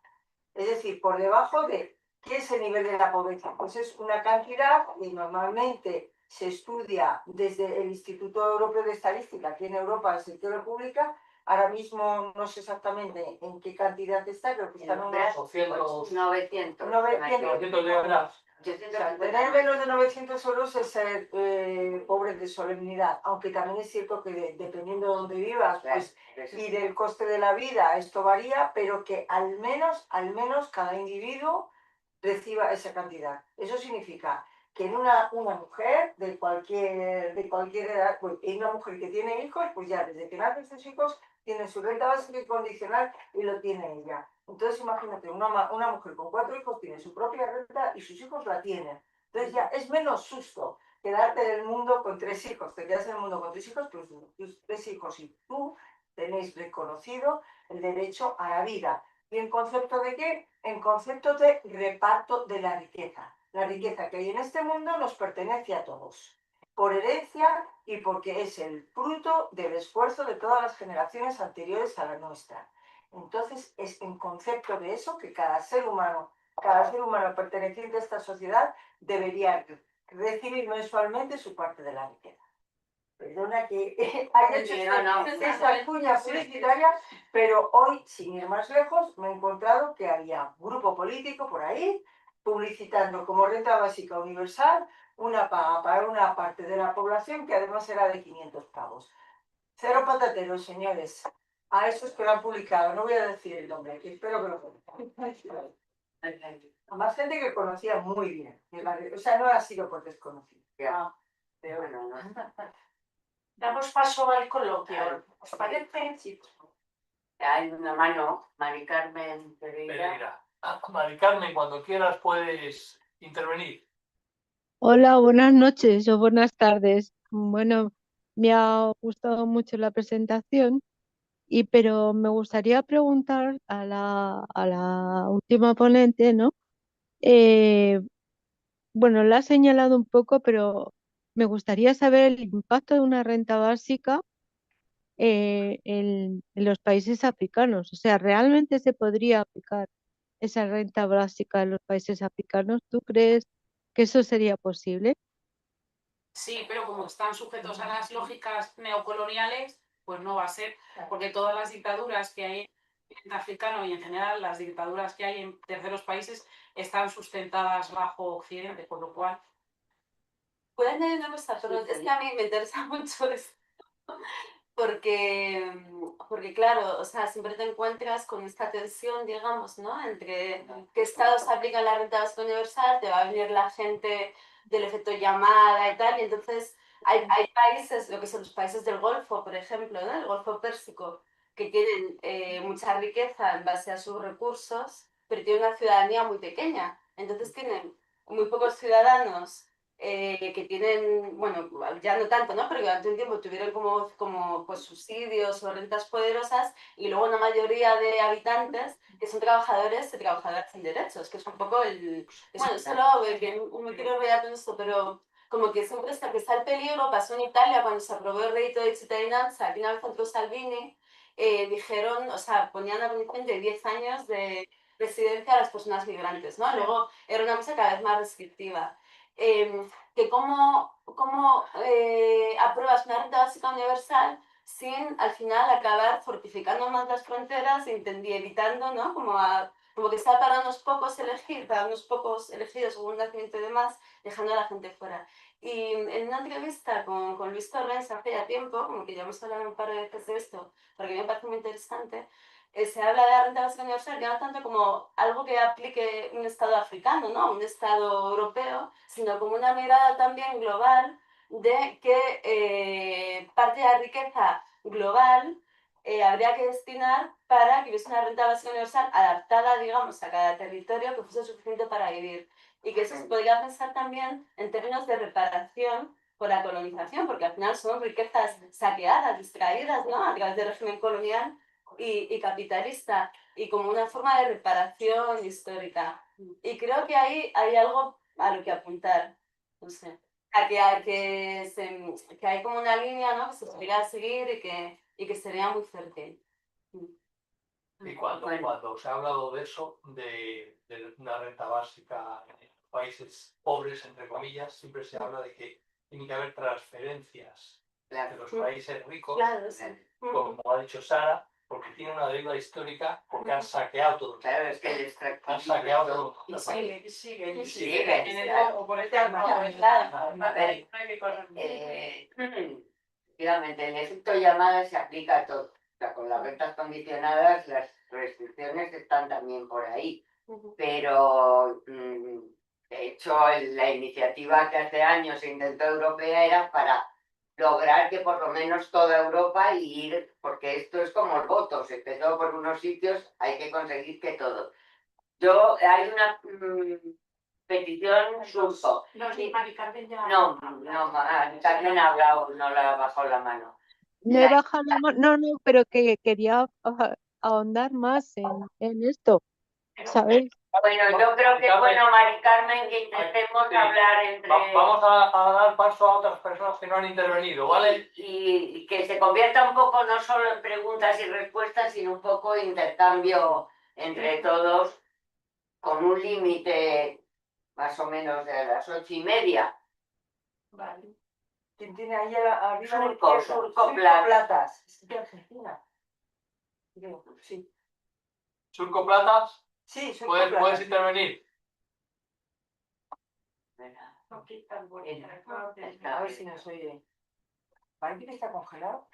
Es decir, por debajo de ¿Qué es el nivel de la pobreza? Pues es una cantidad que normalmente se estudia desde el Instituto Europeo de Estadística, aquí en Europa, el sector República. Ahora mismo no sé exactamente en qué cantidad está, creo que están unos 900. 900 de verdad. o sea, tener menos de 900 euros es ser pobre de solemnidad, aunque también es cierto que dependiendo de dónde vivas pues, y del coste de la vida, esto varía, pero que al menos cada individuo reciba esa cantidad. Eso significa que en una mujer de cualquier edad, pues, en una mujer que tiene hijos, pues ya desde que nacen sus hijos tiene su renta básica incondicional y lo tiene ella. Entonces imagínate, una mujer con 4 hijos tiene su propia renta y sus hijos la tienen. Entonces ya es menos susto quedarte en el mundo con 3 hijos. Te quedas en el mundo con 3 hijos, pues tus 3 hijos y tú tenéis reconocido el derecho a la vida. ¿Y en concepto de qué? En concepto de reparto de la riqueza. La riqueza que hay en este mundo nos pertenece a todos, por herencia y porque es el fruto del esfuerzo de todas las generaciones anteriores a la nuestra. Entonces es en concepto de eso que cada ser humano perteneciente a esta sociedad debería recibir mensualmente su parte de la riqueza. Perdona que haya hecho esta cuña publicitaria, pero hoy, sin ir más lejos, me he encontrado que había un grupo político por ahí publicitando como renta básica universal una paga para una parte de la población que además era de 500 pavos. Cero patateros, señores. A esos que lo han publicado, no voy a decir el nombre, que espero que lo conozcan. Más gente que conocía muy bien. O sea, no ha sido por desconocido. Pero bueno, Damos paso al coloquio. ¿Os parece? sí. Hay una mano, Mari Carmen Pereira. Mari Carmen, cuando quieras puedes intervenir. Hola, buenas noches o buenas tardes. Bueno, me ha gustado mucho la presentación, pero me gustaría preguntar a la última ponente, ¿no? Eh, bueno, la ha señalado un poco, pero me gustaría saber el impacto de una renta básica en los países africanos. O sea, ¿realmente se podría aplicar esa renta básica en los países africanos? ¿Tú crees que eso sería posible? Sí, pero como están sujetos a las lógicas neocoloniales, pues no va a ser, porque todas las dictaduras que hay en africano y en general las dictaduras que hay en terceros países están sustentadas bajo Occidente, con lo cual... Puedo añadir una cosa, pero es que a mí me interesa mucho esto. Porque claro, o sea, siempre te encuentras con esta tensión, digamos, ¿no? Entre qué estados aplican la renta básica universal, te va a venir la gente del efecto llamada y tal, y entonces hay países, lo que son los países del Golfo, por ejemplo, ¿no? El Golfo Pérsico, que tienen mucha riqueza en base a sus recursos, pero tienen una ciudadanía muy pequeña, entonces tienen muy pocos ciudadanos que tienen, bueno, ya no tanto, ¿no? Pero durante un tiempo tuvieron como pues, subsidios o rentas poderosas y luego una mayoría de habitantes que son trabajadores y trabajadoras sin derechos, que es un poco el... Bueno, solo me quiero enrollar con esto, pero como que siempre está, que está el peligro, pasó en Italia cuando se aprobó el reddito de cittadinanza, que una vez entró Salvini, dijeron, o sea, ponían la condición de 10 años de residencia a las personas migrantes, ¿no? Luego era una cosa cada vez más restrictiva. Que cómo apruebas una renta básica universal sin al final acabar fortificando más las fronteras y evitando, ¿no? Como que está para unos pocos elegir, para unos pocos elegidos según un nacimiento y demás, dejando a la gente fuera. Y en una entrevista con Luis Torrens hace ya tiempo, como que ya hemos hablado un par de veces de esto, porque a mí me parece muy interesante, se habla de la renta básica universal ya no tanto como algo que aplique un Estado africano, ¿no? Un Estado europeo, sino como una mirada también global de que parte de la riqueza global habría que destinar para que hubiese una renta básica universal adaptada, digamos, a cada territorio que fuese suficiente para vivir. Y que eso se podría pensar también en términos de reparación por la colonización, porque al final son riquezas saqueadas, distraídas, ¿no? A través del régimen colonial y capitalista, y como una forma de reparación histórica. Y creo que ahí hay algo a lo que apuntar, no sé, que hay como una línea, ¿no? Que se podría seguir y que sería muy fértil. Y cuando se ha hablado de eso, de una renta básica en países pobres, entre comillas, siempre se habla de que tiene que haber transferencias de los países ricos, Claro, sí. como ha dicho Sara, porque tiene una deuda histórica, porque han saqueado todo. Claro, es que el Han saqueado todo. Y sigue. Sigue. O por el tema. A ver, efectivamente, el efecto llamada se aplica a todo. O sea, con las rentas condicionadas, las restricciones están también por ahí. Pero, de hecho, la iniciativa que hace años se intentó europea era para lograr que por lo menos toda Europa y ir, porque esto es como el voto, se empezó por unos sitios, hay que conseguir que todo. Hay una petición surco. No, sí, Mari Carmen ya. No, Carmen ha hablado, no le ha bajado la mano. No he bajado la mano, no, pero que quería ahondar más en esto, ¿sabéis? Bueno, yo creo que es bueno, Mari Carmen, que intentemos hablar entre... Vamos a dar paso a otras personas que no han intervenido, ¿vale? Y que se convierta un poco no solo en preguntas y respuestas, sino un poco intercambio entre todos, con un límite más o menos de las 8:30. Vale. ¿Quién tiene ahí arriba? Surco Platas. Es de Argentina. Creo, sí. Surco Platas, Sí, Surco puedes Platas. intervenir. A ver si nos oye. Parece que está congelado.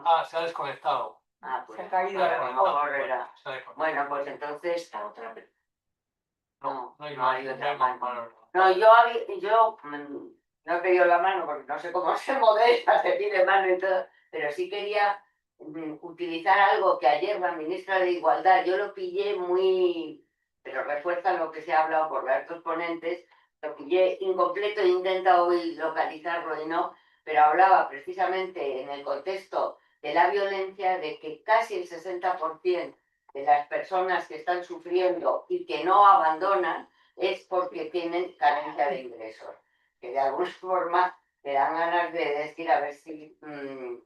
Ah, se ha desconectado. Pues, Se ha caído. Se ha a lo desconectado. mejor era. Se ha desconectado. Bueno, pues entonces... No hay otra mano. mano. No, yo no he pedido la mano porque no sé cómo se modela, se pide mano y todo, pero sí quería utilizar algo que ayer la ministra de Igualdad, yo lo pillé muy, pero refuerza lo que se ha hablado por los dos ponentes, lo pillé incompleto e intenta hoy localizarlo y no, pero hablaba precisamente en el contexto de la violencia de que casi el 60% de las personas que están sufriendo y que no abandonan es porque tienen carencia de ingresos, que de alguna forma te dan ganas de decir a ver si,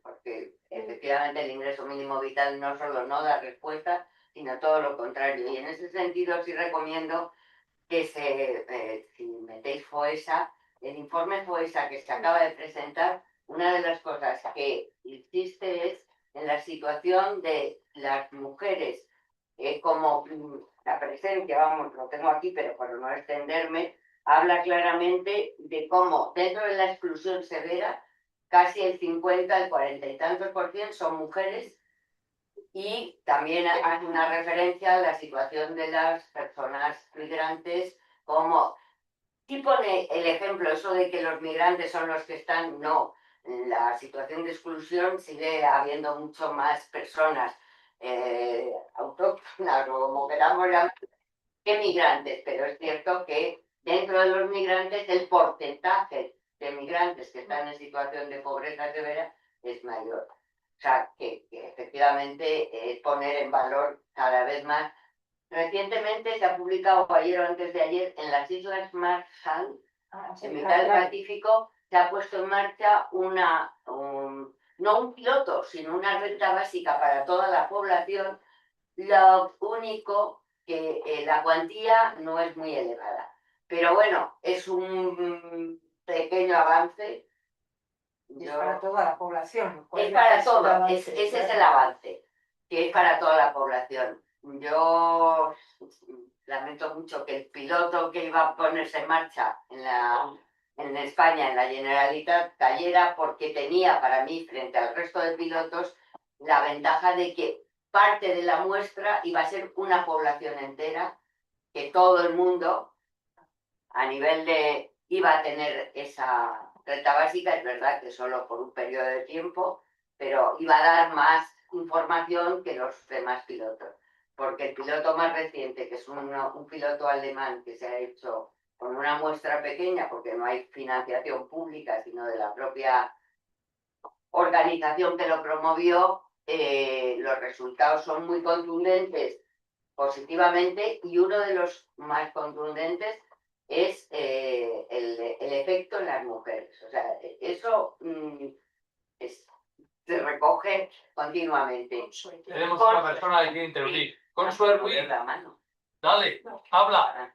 porque efectivamente el ingreso mínimo vital no solo no da respuesta, sino todo lo contrario. Y en ese sentido sí recomiendo que si metéis FOESA, el informe FOESA que se acaba de presentar, una de las cosas que insiste es en la situación de las mujeres, como la presencia, vamos, lo tengo aquí, pero para no extenderme, habla claramente de cómo dentro de la exclusión severa, casi el 50, el 40 y tantos % son mujeres, y también hace una referencia a la situación de las personas migrantes, como, y pone el ejemplo, eso de que los migrantes son los que están, no, en la situación de exclusión sigue habiendo mucho más personas autóctonas, o como queramos llamar, que migrantes, pero es cierto que dentro de los migrantes el porcentaje de migrantes que están en situación de pobreza severa es mayor. O sea, que efectivamente es poner en valor cada vez más. Recientemente se ha publicado, ayer o antes de ayer, en las Islas Marshall, en mitad del Pacífico, se ha puesto en marcha no un piloto, sino una renta básica para toda la población. Lo único que la cuantía no es muy elevada. Pero bueno, es un pequeño avance. Es para toda la población. Es para todo, ese es el avance, que es para toda la población. Yo lamento mucho que el piloto que iba a ponerse en marcha en España, en la Generalitat, cayera, porque tenía para mí, frente al resto de pilotos, la ventaja de que parte de la muestra iba a ser una población entera, que todo el mundo, a nivel de, iba a tener esa renta básica. Es verdad que solo por un periodo de tiempo, pero iba a dar más información que los demás pilotos, porque el piloto más reciente, que es un piloto alemán que se ha hecho con una muestra pequeña, porque no hay financiación pública, sino de la propia organización que lo promovió, los resultados son muy contundentes positivamente, y uno de los más contundentes es el efecto en las mujeres. O sea, eso se recoge continuamente. Tenemos una persona que quiere intervenir. Consuelo Ruiz, La mano. dale, habla.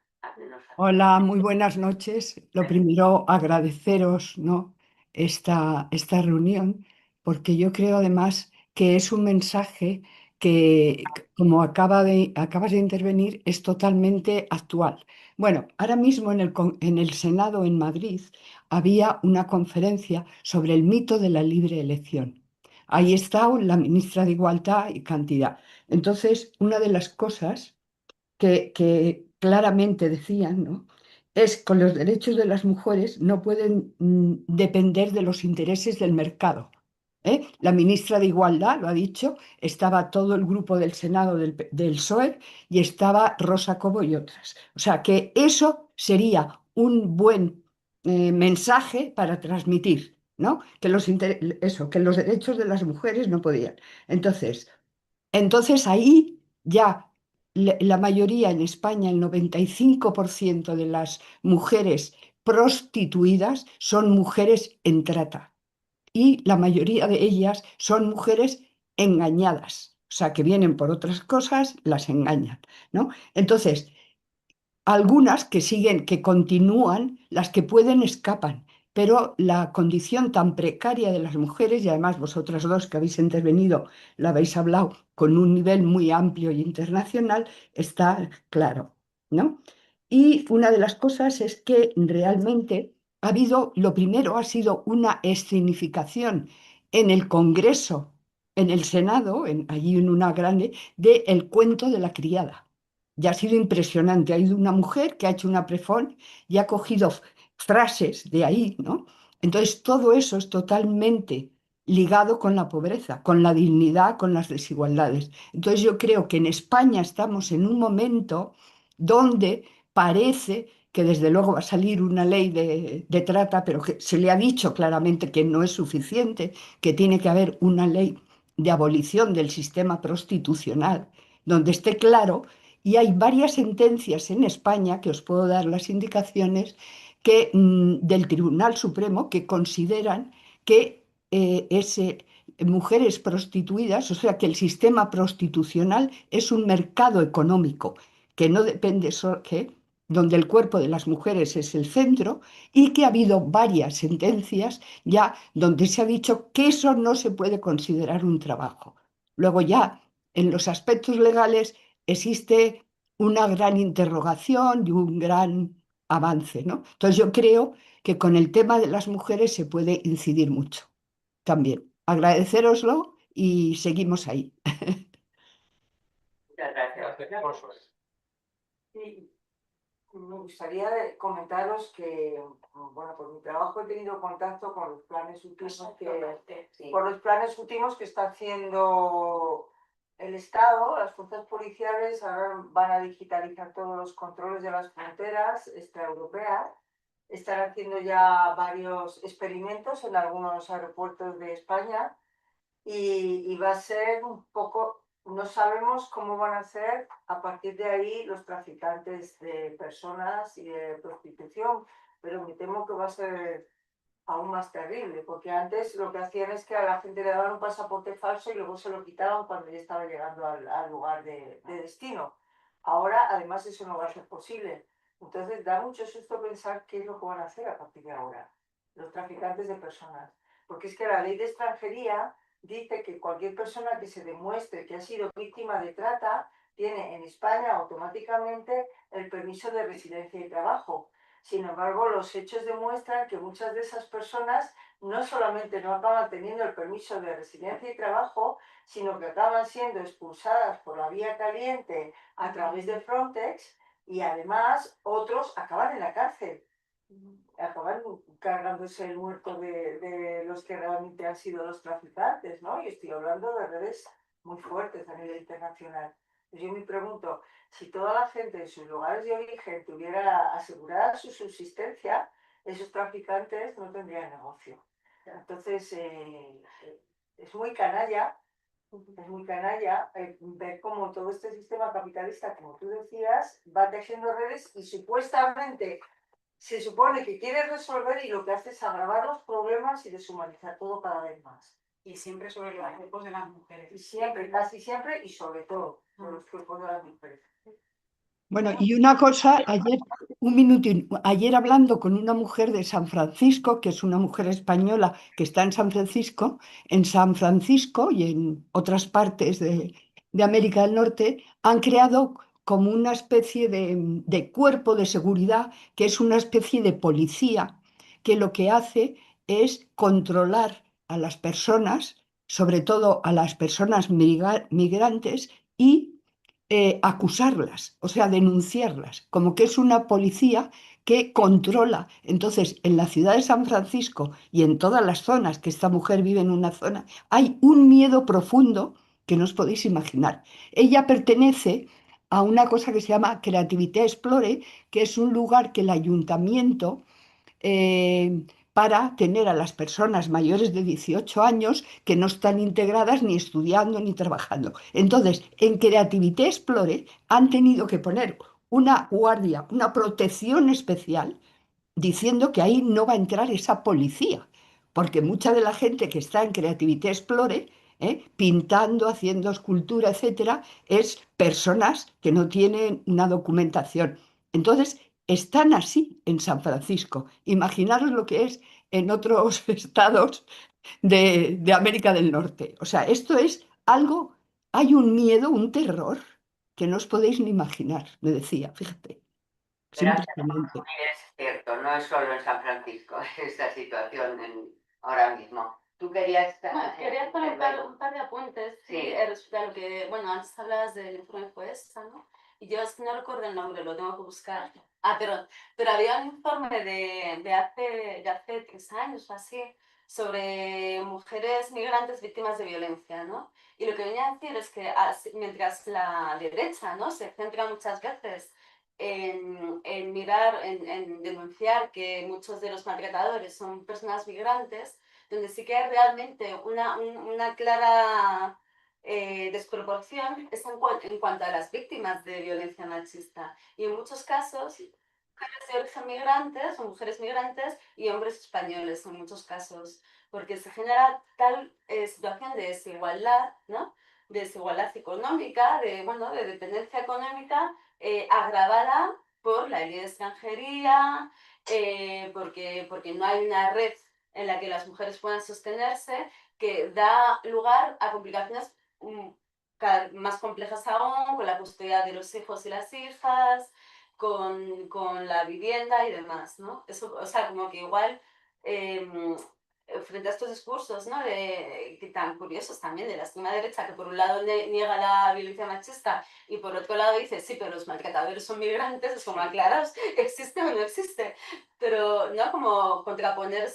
Hola, muy buenas noches. Lo primero, agradeceros, ¿no?, esta reunión, porque yo creo además que es un mensaje que, como acabas de intervenir, es totalmente actual. Bueno, ahora mismo en el Senado en Madrid había una conferencia sobre el mito de la libre elección. Ahí está la ministra de Igualdad y Cantidad. Entonces, una de las cosas que claramente decían, ¿no?, es que los derechos de las mujeres no pueden depender de los intereses del mercado. La ministra de Igualdad lo ha dicho, estaba todo el grupo del Senado del PSOE y estaba Rosa Cobo y otras. O sea que eso sería un buen mensaje para transmitir, ¿no?, que que los derechos de las mujeres no podían. Entonces ahí ya la mayoría en España, el 95% de las mujeres prostituidas son mujeres en trata y la mayoría de ellas son mujeres engañadas, o sea, que vienen por otras cosas, las engañan, ¿no? Entonces, algunas que siguen, que continúan, las que pueden escapan, pero la condición tan precaria de las mujeres, y además vosotras dos que habéis intervenido, la habéis hablado con un nivel muy amplio y internacional, está claro, ¿no? Y una de las cosas es que realmente ha habido, lo primero ha sido una escenificación en el Congreso, en el Senado, allí en una grande, de El cuento de la criada. Ya ha sido impresionante. Ha ido una mujer que ha hecho una pregón y ha cogido frases de ahí, ¿no? Entonces, todo eso es totalmente ligado con la pobreza, con la dignidad, con las desigualdades. Entonces, yo creo que en España estamos en un momento donde parece que desde luego va a salir una ley de trata, pero que se le ha dicho claramente que no es suficiente, que tiene que haber una ley de abolición del sistema prostitucional, donde esté claro. Y hay varias sentencias en España, que os puedo dar las indicaciones, del Tribunal Supremo, que consideran que mujeres prostituidas, o sea, que el sistema prostitucional es un mercado económico, que no depende donde el cuerpo de las mujeres es el centro, y que ha habido varias sentencias ya donde se ha dicho que eso no se puede considerar un trabajo. Luego ya, en los aspectos legales, existe una gran interrogación y un gran avance, ¿no? Entonces yo creo que con el tema de las mujeres se puede incidir mucho también. Agradecéroslo y seguimos ahí. Muchas gracias. Gracias, Consuelo. Sí, me gustaría comentaros que, bueno, por mi trabajo he tenido contacto con los planes últimos por los planes últimos que está haciendo el Estado. Las fuerzas policiales ahora van a digitalizar todos los controles de las fronteras extraeuropeas. Están haciendo ya varios experimentos en algunos aeropuertos de España y va a ser un poco. No sabemos cómo van a ser a partir de ahí los traficantes de personas y de prostitución, pero me temo que va a ser aún más terrible, porque antes lo que hacían es que a la gente le daban un pasaporte falso y luego se lo quitaban cuando ya estaba llegando al lugar de destino. Ahora, además, eso no va a ser posible. Entonces, da mucho susto pensar qué es lo que van a hacer a partir de ahora los traficantes de personas. Porque es que la ley de extranjería dice que cualquier persona que se demuestre que ha sido víctima de trata tiene en España automáticamente el permiso de residencia y trabajo. Sin embargo, los hechos demuestran que muchas de esas personas no solamente no acaban teniendo el permiso de residencia y trabajo, sino que acaban siendo expulsadas por la vía caliente a través de Frontex y además otros acaban en la cárcel. Acaban cargándose el muerto de los que realmente han sido los traficantes, ¿no? Y estoy hablando de redes muy fuertes a nivel internacional. Yo me pregunto, si toda la gente en sus lugares de origen tuviera asegurada su subsistencia, esos traficantes no tendrían negocio. Entonces, es muy canalla ver cómo todo este sistema capitalista, como tú decías, va tejiendo redes y supuestamente se supone que quiere resolver y lo que hace es agravar los problemas y deshumanizar todo cada vez más. Y siempre sobre los cuerpos de las mujeres. Y siempre, casi siempre y sobre todo sobre los cuerpos de las mujeres. Bueno, y una cosa, ayer, un minutín, ayer hablando con una mujer de San Francisco, que es una mujer española que está en San Francisco y en otras partes de América del Norte, han creado como una especie de cuerpo de seguridad, que es una especie de policía, que lo que hace es controlar a las personas, sobre todo a las personas migrantes, y acusarlas, o sea, denunciarlas, como que es una policía que controla. Entonces, en la ciudad de San Francisco y en todas las zonas, que esta mujer vive en una zona, hay un miedo profundo que no os podéis imaginar. Ella pertenece a una cosa que se llama Creativité Explore, que es un lugar que el ayuntamiento para tener a las personas mayores de 18 años que no están integradas ni estudiando ni trabajando. Entonces, en Creativité Explore han tenido que poner una guardia, una protección especial, diciendo que ahí no va a entrar esa policía, porque mucha de la gente que está en Creativité Explore, pintando, haciendo escultura, etcétera, es personas que no tienen una documentación. Entonces, están así en San Francisco. Imaginaros lo que es en otros estados de América del Norte. O sea, esto es algo, hay un miedo, un terror que no os podéis ni imaginar, me decía, fíjate. Es Gracias por impresionante. unir, es cierto, no es solo en San Francisco esta situación ahora mismo. Tú querías... Quería hacer un par de apuntes respecto a lo que, bueno, antes hablabas del informe Foessa, ¿no? Y yo es que no recuerdo el nombre, lo tengo que buscar. Pero había un informe de hace 3 años o así sobre mujeres migrantes víctimas de violencia, ¿no? Y lo que venía a decir es que mientras la derecha, ¿no?, se centra muchas veces en mirar, en denunciar que muchos de los maltratadores son personas migrantes, donde sí que hay realmente una clara desproporción es en cuanto a las víctimas de violencia machista. Y en muchos casos, mujeres de origen migrantes o mujeres migrantes y hombres españoles en muchos casos, porque se genera tal situación de desigualdad, ¿no?, de desigualdad económica, de dependencia económica agravada por la ley de extranjería, porque no hay una red en la que las mujeres puedan sostenerse, que da lugar a complicaciones cada más complejas aún, con la custodia de los hijos y las hijas, con la vivienda y demás, ¿no? Eso, o sea, como que igual, frente a estos discursos, ¿no?, que tan curiosos también de la extrema derecha, que por un lado niega la violencia machista y por otro lado dice, sí, pero los maltratadores son migrantes, es como aclaraos, ¿existe o no existe? Pero, ¿no?, como contraponer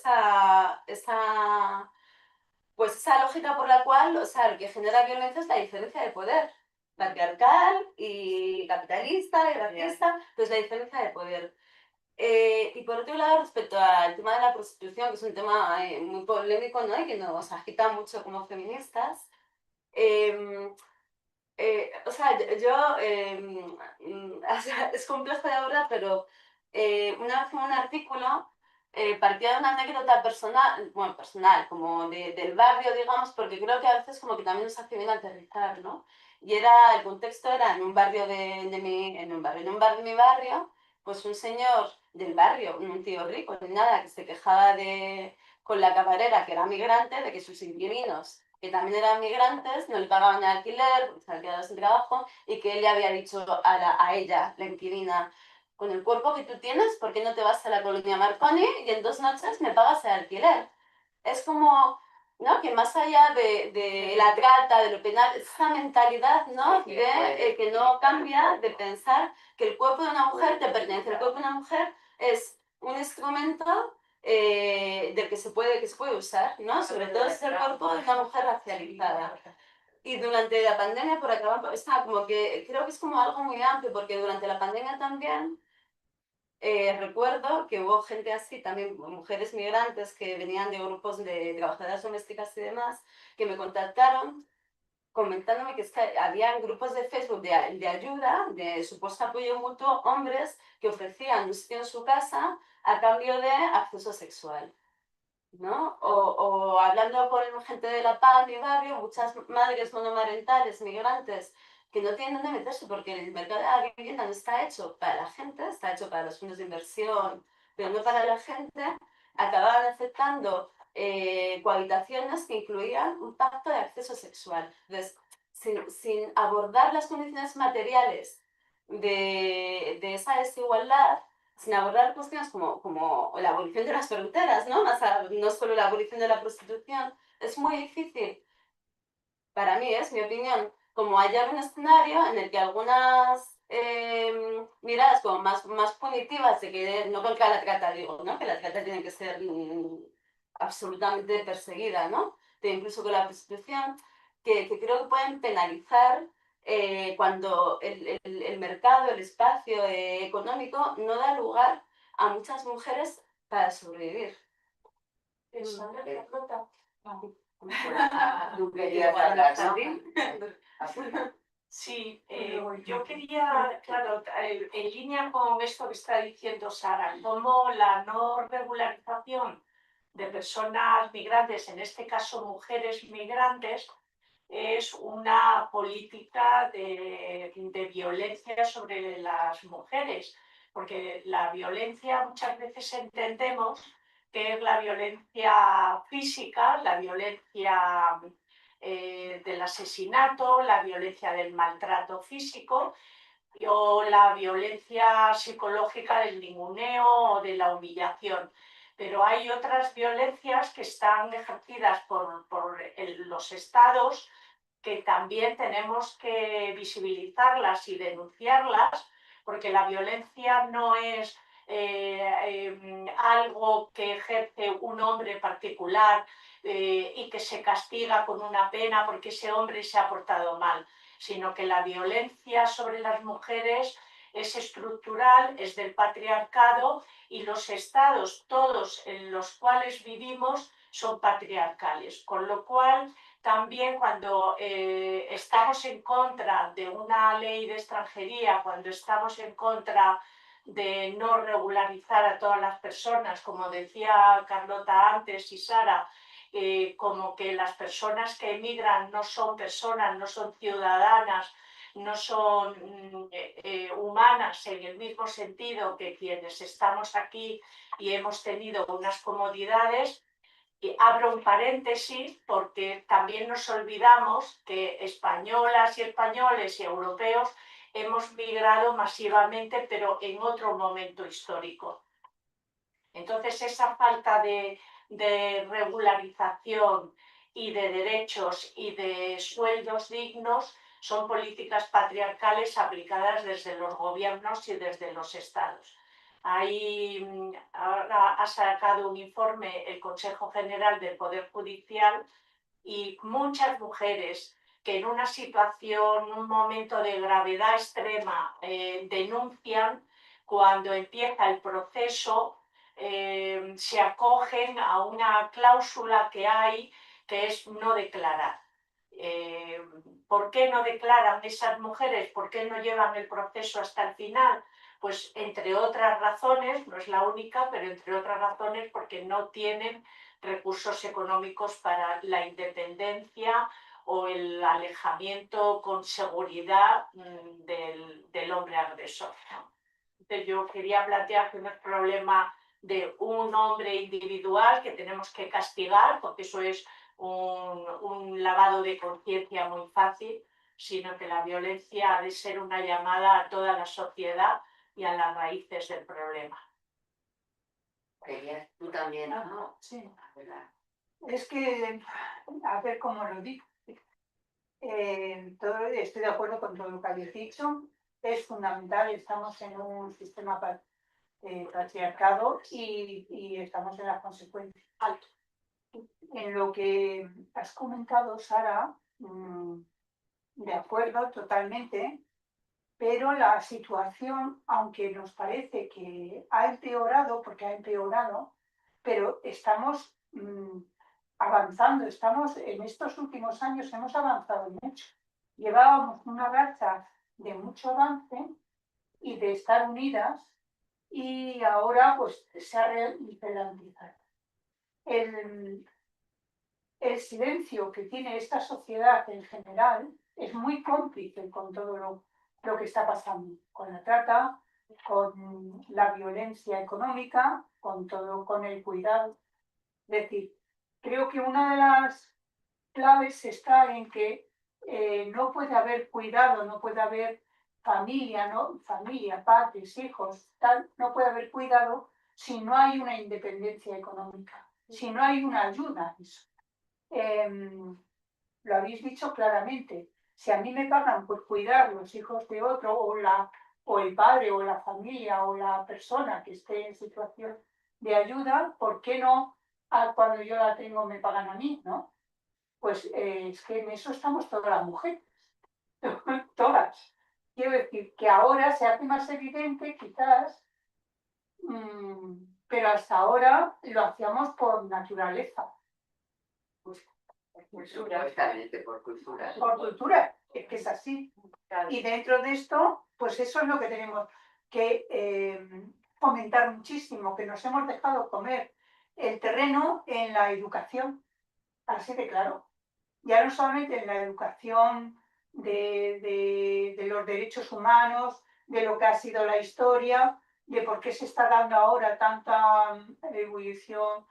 pues esa lógica por la cual, o sea, lo que genera violencia es la diferencia de poder, patriarcal y capitalista y racista, pues la diferencia de poder. Y por otro lado, respecto al tema de la prostitución, que es un tema muy polémico, ¿no?, y que nos agita mucho como feministas, o sea, o sea, es complejo de abordar, pero una vez en un artículo partía de una anécdota personal, bueno, personal, como del barrio, digamos, porque creo que a veces como que también nos hace bien aterrizar, ¿no? Y el contexto era en un barrio en un bar de mi barrio, pues un señor del barrio, un tío rico, ni nada, que se quejaba con la camarera, que era migrante, de que sus inquilinos, que también eran migrantes, no le pagaban el alquiler porque se habían quedado sin trabajo, y que él le había dicho a ella, la inquilina, con el cuerpo que tú tienes, ¿por qué no te vas a la colonia Marconi y en 2 noches me pagas el alquiler? Es como, ¿no?, que más allá de la trata, de lo penal, esa mentalidad, ¿no?, que no cambia, de pensar que el cuerpo de una mujer te pertenece. El cuerpo de una mujer es un instrumento del que se puede usar, ¿no? Sobre todo es el cuerpo de una mujer racializada. Y durante la pandemia, por acabar, como que creo que es como algo muy amplio, porque durante la pandemia también recuerdo que hubo gente así, también mujeres migrantes que venían de grupos de trabajadoras domésticas y demás, que me contactaron comentándome que había grupos de Facebook de ayuda, de supuesto apoyo mutuo, hombres que ofrecían un sitio en su casa a cambio de acceso sexual. ¿no? O hablando con gente de la paz, mi barrio, muchas madres monomarentales, migrantes, que no tienen dónde meterse porque el mercado de la vivienda no está hecho para la gente, está hecho para los fondos de inversión, pero no para la gente, acababan aceptando cohabitaciones que incluían un pacto de acceso sexual. Entonces, sin abordar las condiciones materiales de esa desigualdad, sin abordar cuestiones como la abolición de las fronteras, ¿no? No solo la abolición de la prostitución, es muy difícil, para mí, es mi opinión, como hallar un escenario en el que algunas miradas como más punitivas, de que no contra la trata, digo, ¿no? Que la trata tiene que ser absolutamente perseguida, ¿no? Incluso con la prostitución, que creo que pueden penalizar cuando el mercado, el espacio económico no da lugar a muchas mujeres para sobrevivir. Tú querías hablar, ¿no? Sí, yo quería, claro, en línea con esto que está diciendo Sara, cómo la no regularización de personas migrantes, en este caso mujeres migrantes, es una política de violencia sobre las mujeres, porque la violencia muchas veces entendemos que es la violencia física, la violencia del asesinato, la violencia del maltrato físico o la violencia psicológica del ninguneo o de la humillación. Pero hay otras violencias que están ejercidas por los estados que también tenemos que visibilizarlas y denunciarlas, porque la violencia no es algo que ejerce un hombre particular y que se castiga con una pena porque ese hombre se ha portado mal, sino que la violencia sobre las mujeres es estructural, es del patriarcado y los estados, todos en los cuales vivimos, son patriarcales, con lo cual también cuando estamos en contra de una ley de extranjería, cuando estamos en contra de no regularizar a todas las personas, como decía Carlota antes y Sara, como que las personas que emigran no son personas, no son ciudadanas, no son humanas en el mismo sentido que quienes estamos aquí y hemos tenido unas comodidades. Y abro un paréntesis porque también nos olvidamos que españolas y españoles y europeos hemos migrado masivamente, pero en otro momento histórico. Entonces, esa falta de regularización y de derechos y de sueldos dignos son políticas patriarcales aplicadas desde los gobiernos y desde los estados. Ahí ahora ha sacado un informe el Consejo General del Poder Judicial y muchas mujeres que en una situación, un momento de gravedad extrema, denuncian, cuando empieza el proceso, se acogen a una cláusula que hay, que es no declarar. ¿Por qué no declaran esas mujeres? ¿Por qué no llevan el proceso hasta el final? Pues entre otras razones, no es la única, pero entre otras razones porque no tienen recursos económicos para la independencia o el alejamiento con seguridad del hombre agresor. Entonces yo quería plantear que no es problema de un hombre individual que tenemos que castigar, porque eso es un lavado de conciencia muy fácil, sino que la violencia ha de ser una llamada a toda la sociedad y a las raíces del problema. Tú también, ¿no? Sí. Es que, a ver cómo lo digo. Estoy de acuerdo con todo lo que habéis dicho. Es fundamental, estamos en un sistema patriarcado y estamos en las consecuencias. Alto. En lo que has comentado, Sara, de acuerdo totalmente, pero la situación, aunque nos parece que ha empeorado, porque ha empeorado, pero estamos avanzando, en estos últimos años hemos avanzado mucho. Llevábamos una racha de mucho avance y de estar unidas y ahora pues se ha ralentizado. el silencio que tiene esta sociedad en general es muy cómplice con todo lo que está pasando, con la trata, con la violencia económica, con el cuidado. Es decir, creo que una de las claves está en que no puede haber cuidado, no puede haber familia, ¿no? Familia, padres, hijos, tal, no puede haber cuidado si no hay una independencia económica, si no hay una ayuda a eso. Lo habéis dicho claramente. Si a mí me pagan por cuidar los hijos de otro, o el padre, o la familia, o la persona que esté en situación de ayuda, ¿por qué no cuando yo la tengo me pagan a mí, ¿no? Pues es que en eso estamos todas las mujeres, todas. Quiero decir que ahora se hace más evidente, quizás, pero hasta ahora lo hacíamos por naturaleza. Pues, cultura. Exactamente, por cultura. Por cultura, es que es así. Y dentro de esto, pues eso es lo que tenemos que fomentar muchísimo, que nos hemos dejado comer el terreno en la educación, así de claro. Ya no solamente en la educación de los derechos humanos, de lo que ha sido la historia, de por qué se está dando ahora tanta ebullición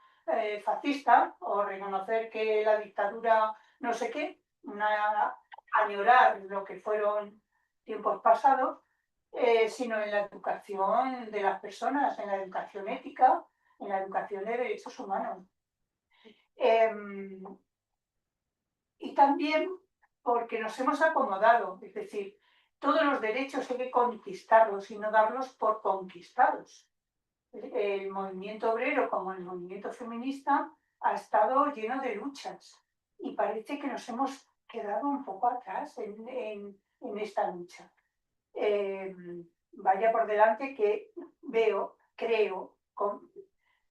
fascista, o reconocer que la dictadura no sé qué, añorar lo que fueron tiempos pasados, sino en la educación de las personas, en la educación ética, en la educación de derechos humanos. Y también porque nos hemos acomodado, es decir, todos los derechos hay que conquistarlos y no darlos por conquistados. El movimiento obrero, como el movimiento feminista, ha estado lleno de luchas y parece que nos hemos quedado un poco atrás en esta lucha. Vaya por delante que creo,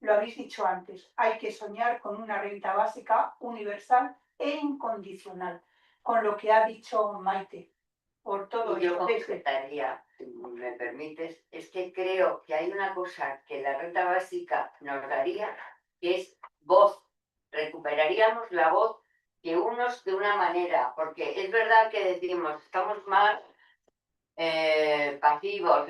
lo habéis dicho antes, hay que soñar con una renta básica universal e incondicional, con lo que ha dicho Maite. Por todo y yo esto. completaría, si me permites, es que creo que hay una cosa que la renta básica nos daría, que es voz. Recuperaríamos la voz que unos de una manera, porque es verdad que decimos, estamos más pasivos,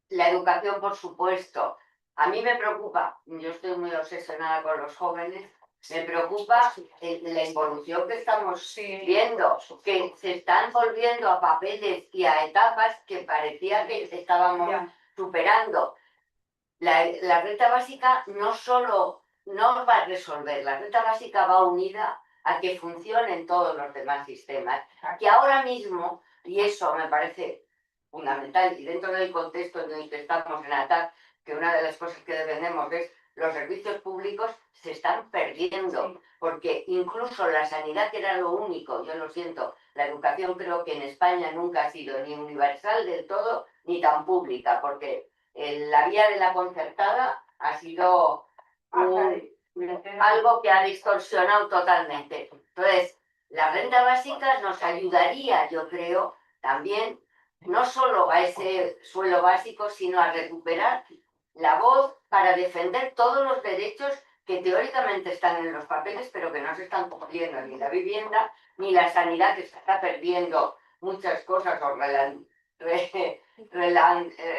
la educación, por supuesto. A mí me preocupa, yo estoy muy obsesionada con los jóvenes, me preocupa la involución que estamos viendo, que se están volviendo a papeles y a etapas que parecía que estábamos superando. La renta básica no solo no va a resolver, la renta básica va unida a que funcionen todos los demás sistemas, que ahora mismo, y eso me parece fundamental, y dentro del contexto en el que estamos en ATAC, que una de las cosas que defendemos es los servicios públicos se están perdiendo, porque incluso la sanidad, que era lo único, yo lo siento, la educación creo que en España nunca ha sido ni universal del todo, ni tan pública, porque la vía de la concertada ha sido algo que ha distorsionado totalmente. Entonces, la renta básica nos ayudaría, yo creo, también, no solo a ese suelo básico, sino a recuperar la voz para defender todos los derechos que teóricamente están en los papeles, pero que no se están cumpliendo, ni la vivienda, ni la sanidad, que se está perdiendo muchas cosas, o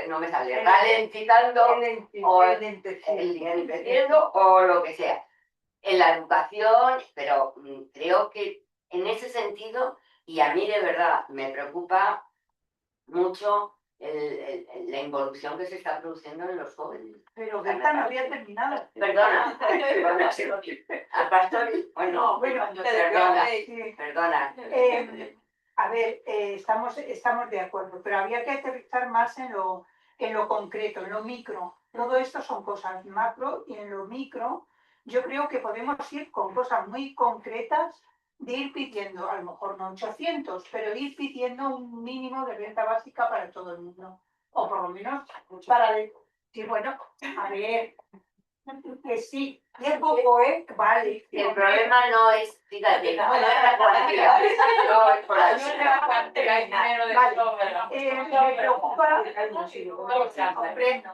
no me sale, ralentizando, o envejeciendo, o lo que sea. En la educación, pero creo que en ese sentido, y a mí de verdad me preocupa mucho la involución que se está produciendo en los jóvenes. Pero Berta no había terminado. Perdona, a Pastori, bueno, perdona. A ver, estamos de acuerdo, pero había que aterrizar más en lo concreto, en lo micro. Todo esto son cosas macro, y en lo micro yo creo que podemos ir con cosas muy concretas, de ir pidiendo, a lo mejor no 800, pero ir pidiendo un mínimo de renta básica para todo el mundo. O por lo menos para decir, bueno, a ver, que sí, es poco, vale. El problema no es, fíjate, no es la cuantía, no es por ahí. Me preocupa,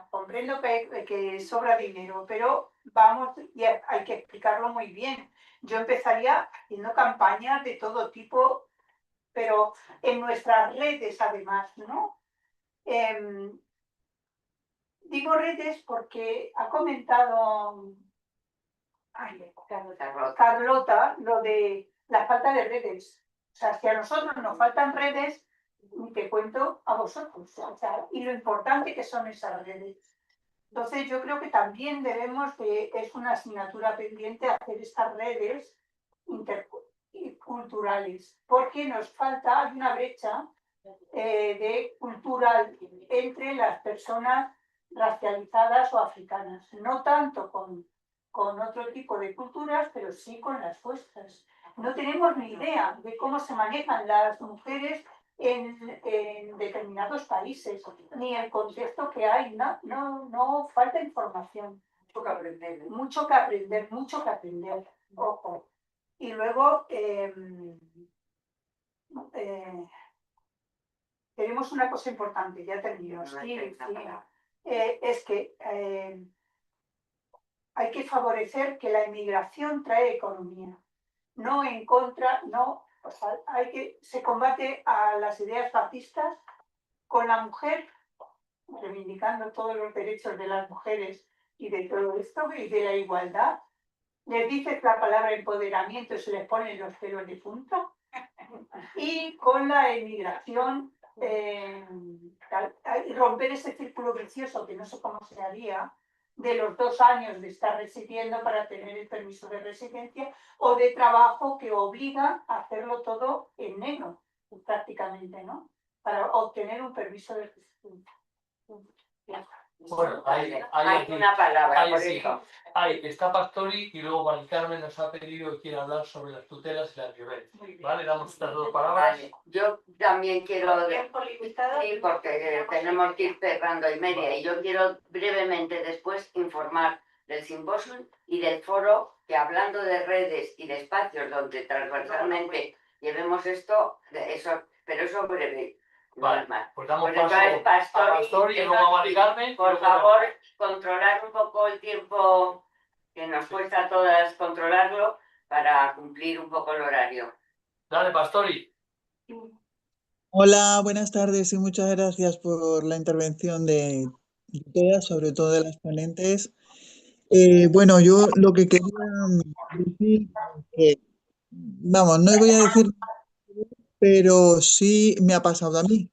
comprendo que sobra dinero, pero vamos, y hay que explicarlo muy bien. Yo empezaría haciendo campañas de todo tipo, pero en nuestras redes además, ¿no? Digo redes porque ha comentado Carlota lo de la falta de redes. O sea, si a nosotros nos faltan redes, ni te cuento a vosotros. O sea, y lo importante que son esas redes. Entonces yo creo que también es una asignatura pendiente hacer estas redes interculturales, porque nos falta, hay una brecha de cultural entre las personas racializadas o africanas, no tanto con otro tipo de culturas, pero sí con las vuestras. No tenemos ni idea de cómo se manejan las mujeres en determinados países, ni el contexto que hay, no falta información. Mucho que aprender. Mucho que aprender, mucho que aprender. Ojo. Y luego tenemos una cosa importante, ya termino. Es que hay que favorecer que la inmigración trae economía, no en contra, no, o sea, se combate a las ideas fascistas con la mujer, reivindicando todos los derechos de las mujeres y de todo esto, y de la igualdad. Les dices la palabra empoderamiento y se les ponen los pelos de punta. Y con la emigración, romper ese círculo vicioso que no sé cómo se haría, de los 2 años de estar residiendo para tener el permiso de residencia o de trabajo que obliga a hacerlo todo en negro, prácticamente, ¿no? Para obtener un permiso de residencia. Bueno, hay una palabra, por sí. eso. Ahí está Pastori y luego Mari Carmen nos ha pedido que quiera hablar sobre las tutelas y la violencia. ¿Vale? Damos estas 2 palabras. Vale. Yo también quiero... ¿Tiempo limitado? Sí, porque tenemos que ir cerrando y media. Y yo quiero brevemente después informar del simposio y del foro que, hablando de redes y de espacios donde transversalmente llevemos esto, pero eso breve. Vale, pues damos Pues paso a Pastori y luego a Mari Carmen. Por favor, controlar un poco el tiempo, que nos cuesta a todas controlarlo, para cumplir un poco el horario. Dale, Pastori. Hola, buenas tardes y muchas gracias por la intervención de todas, sobre todo de las ponentes. Bueno, yo lo que quería decir, vamos, no voy a decir, pero sí me ha pasado a mí.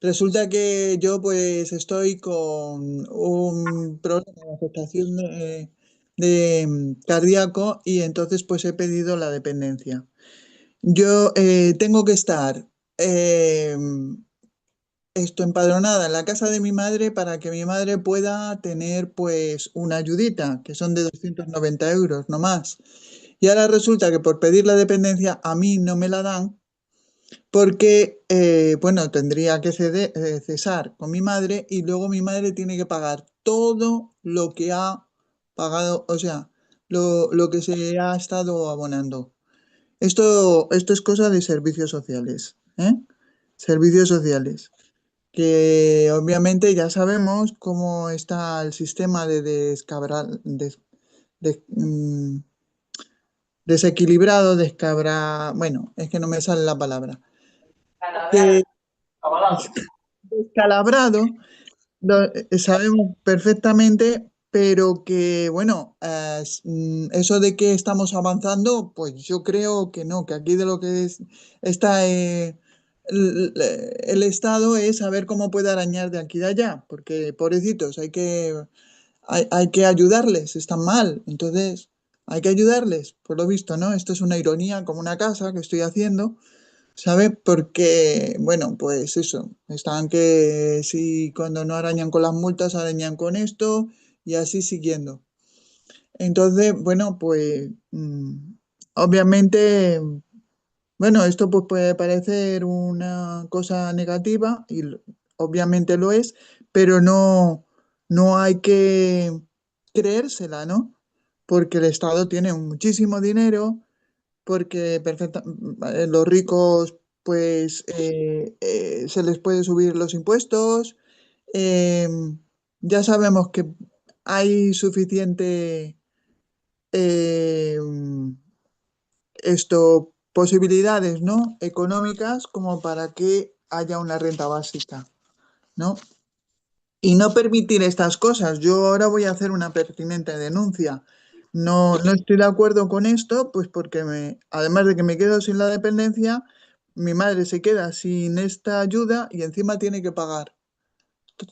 Resulta que yo pues estoy con un problema de afectación cardíaco y entonces pues he pedido la dependencia. Yo tengo que estar empadronada en la casa de mi madre para que mi madre pueda tener pues una ayudita, que son de 290 euros, no más. Y ahora resulta que por pedir la dependencia a mí no me la dan porque, bueno, tendría que cesar con mi madre y luego mi madre tiene que pagar todo lo que ha pagado, o sea, lo que se ha estado abonando. Esto es cosa de servicios sociales, ¿eh? Servicios sociales, que obviamente ya sabemos cómo está el sistema desequilibrado, bueno, es que no me sale la palabra. Descalabrado, sabemos perfectamente, pero que, bueno, eso de que estamos avanzando, pues yo creo que no, que aquí de lo que está el Estado es saber cómo puede arañar de aquí y de allá, porque pobrecitos, hay que ayudarles, están mal, entonces hay que ayudarles, por lo visto, ¿no? Esto es una ironía, como una casa que estoy haciendo, ¿sabe? Porque, bueno, pues eso, están que si cuando no arañan con las multas, arañan con esto y así siguiendo. Entonces, bueno, pues obviamente, bueno, esto pues puede parecer una cosa negativa y obviamente lo es, pero no hay que creérsela, ¿no? Porque el Estado tiene muchísimo dinero, porque los ricos pues se les puede subir los impuestos. Ya sabemos que hay suficiente posibilidades, ¿no?, económicas como para que haya una renta básica, ¿no? Y no permitir estas cosas. Yo ahora voy a hacer una pertinente denuncia. No estoy de acuerdo con esto, pues porque además de que me quedo sin la dependencia, mi madre se queda sin esta ayuda y encima tiene que pagar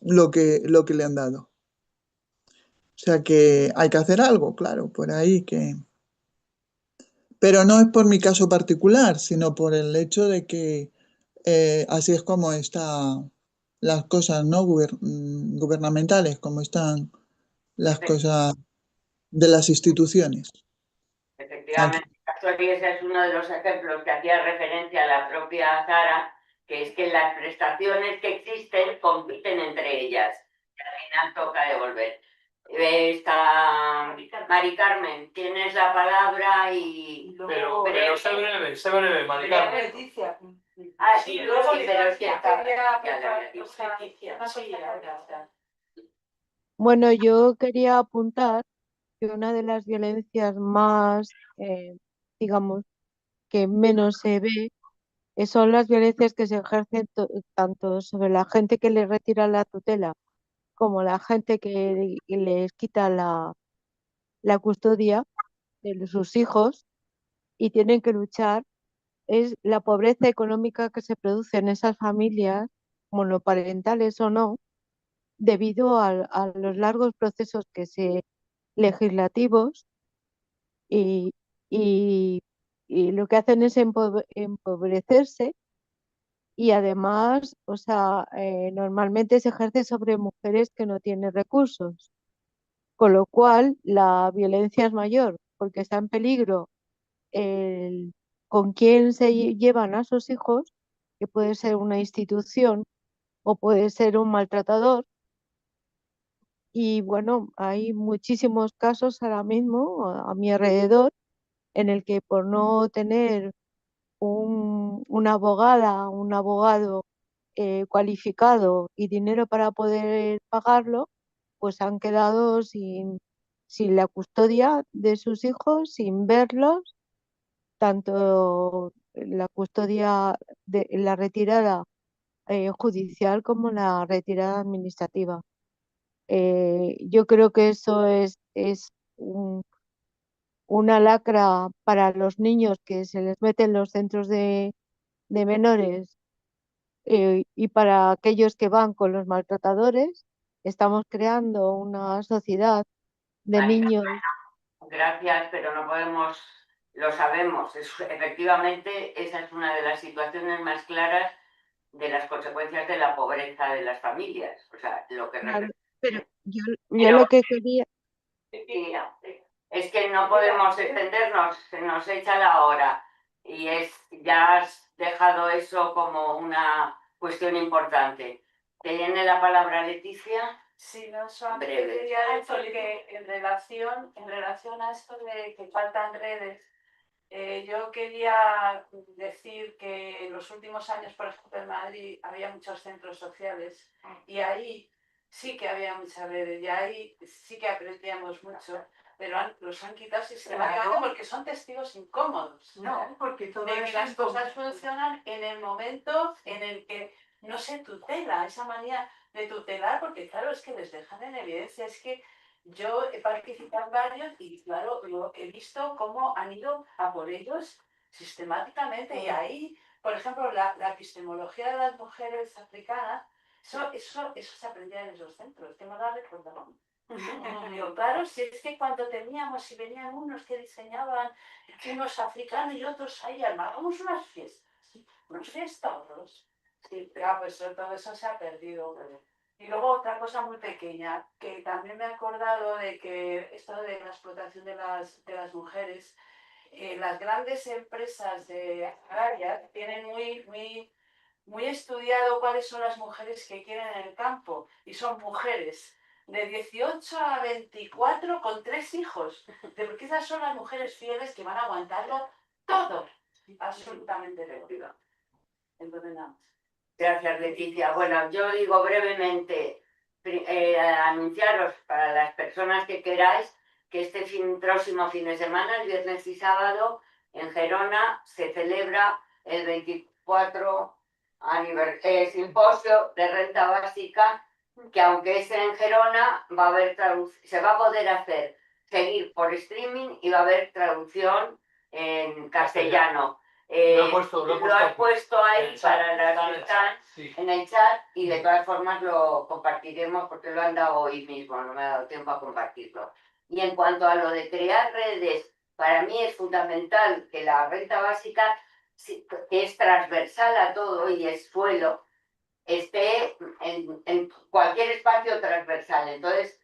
lo que le han dado. O sea que hay que hacer algo, claro, por ahí que... Pero no es por mi caso particular, sino por el hecho de que así es como están las cosas, ¿no?, gubernamentales, como están las cosas de las instituciones. Aquí. Efectivamente, Castori, ese es uno de los ejemplos que hacía referencia a la propia Sara, que es que las prestaciones que existen compiten entre ellas y al final toca devolver. Mari Carmen, tienes la palabra y... Pero sé breve, Mari Carmen. Leticia. Ah, sí, luego sí, pero es que Bueno, yo quería apuntar que una de las violencias más, digamos, que menos se ve son las violencias que se ejercen tanto sobre la gente que le retira la tutela como la gente que les quita la custodia de sus hijos y tienen que luchar. Es la pobreza económica que se produce en esas familias, monoparentales o no, debido a los largos procesos legislativos y, y, y lo que hacen es empobrecerse y además, o sea, normalmente se ejerce sobre mujeres que no tienen recursos, con lo cual la violencia es mayor porque está en peligro con quién se llevan a sus hijos, que puede ser una institución o puede ser un maltratador. Y bueno, hay muchísimos casos ahora mismo a mi alrededor en el que por no tener una abogada, un abogado cualificado y dinero para poder pagarlo, pues han quedado sin la custodia de sus hijos, sin verlos, tanto la custodia de la retirada judicial como la retirada administrativa. Yo creo que eso es una lacra para los niños que se les mete en los centros de menores y para aquellos que van con los maltratadores. Estamos creando una sociedad de niños. Gracias, pero no podemos, lo sabemos, efectivamente esa es una de las situaciones más claras de las consecuencias de la pobreza de las familias. O sea, lo que Claro, pero yo Pero- lo que quería, es que no podemos extendernos, se nos echa la hora y ya has dejado eso como una cuestión importante. ¿Tiene la palabra Leticia? Sí, no, solamente Breve. quería decir que en relación a esto de que faltan redes, yo quería decir que en los últimos años, por ejemplo, en Madrid había muchos centros sociales y ahí sí que había muchas redes y ahí sí que aprendíamos mucho, pero los han quitado sistemáticamente porque son testigos incómodos. No, porque todo de que eso las es cosas funcionan en el momento en el que no se tutela, esa manía de tutelar, porque claro, es que les dejan en evidencia, es que yo he participado en varios y claro, lo he visto cómo han ido a por ellos sistemáticamente y ahí, por ejemplo, la epistemología de las mujeres africanas, eso se aprendía en esos centros, que no la recordaron. Pero claro, si es que cuando teníamos, si venían unos que diseñaban, unos africanos y otros ahí, armábamos unas fiestas. Sí, claro, pues todo eso se ha perdido. Y luego otra cosa muy pequeña, que también me he acordado de que esto de la explotación de las mujeres, las grandes empresas agrarias tienen muy estudiado cuáles son las mujeres que quieren en el campo y son mujeres de 18 a 24 con 3 hijos, porque esas son las mujeres fieles que van a aguantarlo todo, absolutamente todo. Entonces nada más. Gracias, Leticia. Bueno, yo digo brevemente, anunciaros para las personas que queráis que este próximo fin de semana, el viernes y sábado, en Gerona se celebra el 24 simposio de renta básica, que aunque es en Gerona, se va a poder seguir por streaming y va a haber traducción en castellano. Lo has puesto ahí para las que están en el chat y de todas formas lo compartiremos porque lo han dado hoy mismo, no me ha dado tiempo a compartirlo. Y en cuanto a lo de crear redes, para mí es fundamental que la renta básica, que es transversal a todo y es suelo, esté en cualquier espacio transversal. Entonces,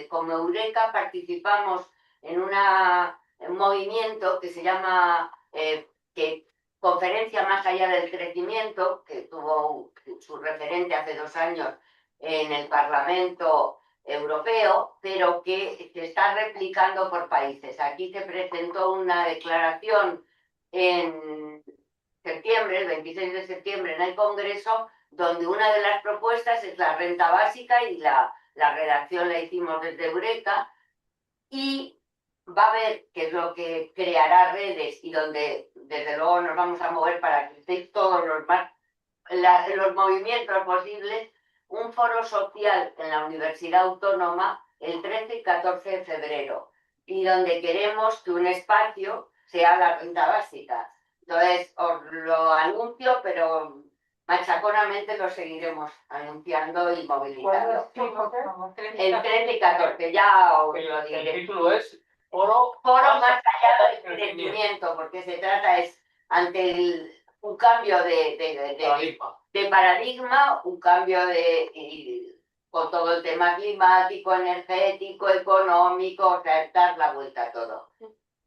como Eureka participamos en un movimiento que se llama Conferencia Más Allá del Crecimiento, que tuvo su referente hace 2 años en el Parlamento Europeo, pero que se está replicando por países. Aquí se presentó una declaración en septiembre, el 26 de septiembre, en el Congreso, donde una de las propuestas es la renta básica y la redacción la hicimos desde Eureka, y va a ver qué es lo que creará redes y donde desde luego nos vamos a mover para que estéis todos los movimientos posibles, un foro social en la Universidad Autónoma el 13 y 14 de febrero, y donde queremos que un espacio sea la renta básica. Entonces os lo anuncio, pero machaconamente lo seguiremos anunciando y movilizando. El 13 y 14, ya os lo diré. El título es Foro Más Allá del Crecimiento, porque se trata ante un cambio de paradigma, un cambio con todo el tema climático, energético, económico, o sea, dar la vuelta a todo.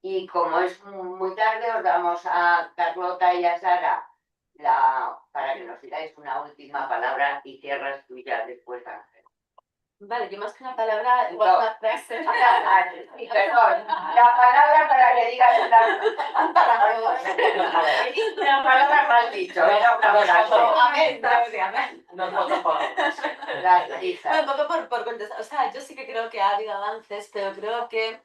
Y como es muy tarde, os damos a Carlota y a Sara para que nos digáis una última palabra y cierras tú ya después, Ángel. Vale, yo más que una palabra, igual una frase. Sí, perdón. La palabra para que digas una palabra. La palabra mal dicho, era una frase. Unas cuantas palabras. Bueno, Un poco por contestar, o sea, yo sí que creo que ha habido avances, pero creo que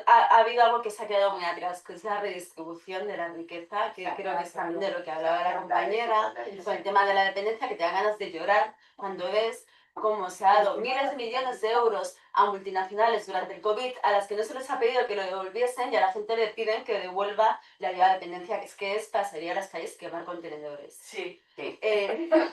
ha habido algo que se ha quedado muy atrás, que es la redistribución de la riqueza, que creo que es también de lo que hablaba la compañera, con el tema de la dependencia, que te da ganas de llorar cuando ves cómo se ha dado miles de millones de euros a multinacionales durante el COVID, a las que no se les ha pedido que lo devolviesen, y a la gente le piden que devuelva la ayuda de dependencia, que es pasaría a las calles y quemar contenedores. Sí. Entonces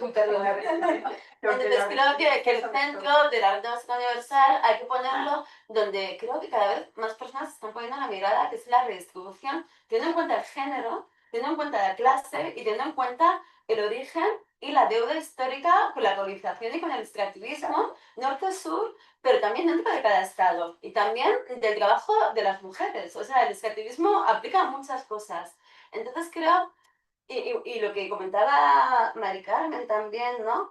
creo que el centro de la renta básica universal hay que ponerlo donde creo que cada vez más personas están poniendo la mirada, que es la redistribución, teniendo en cuenta el género, teniendo en cuenta la clase y teniendo en cuenta el origen y la deuda histórica con la colonización y con el extractivismo norte-sur, pero también dentro de cada estado, y también del trabajo de las mujeres. O sea, el extractivismo aplica muchas cosas. Entonces creo, y lo que comentaba Mari Carmen también, ¿no?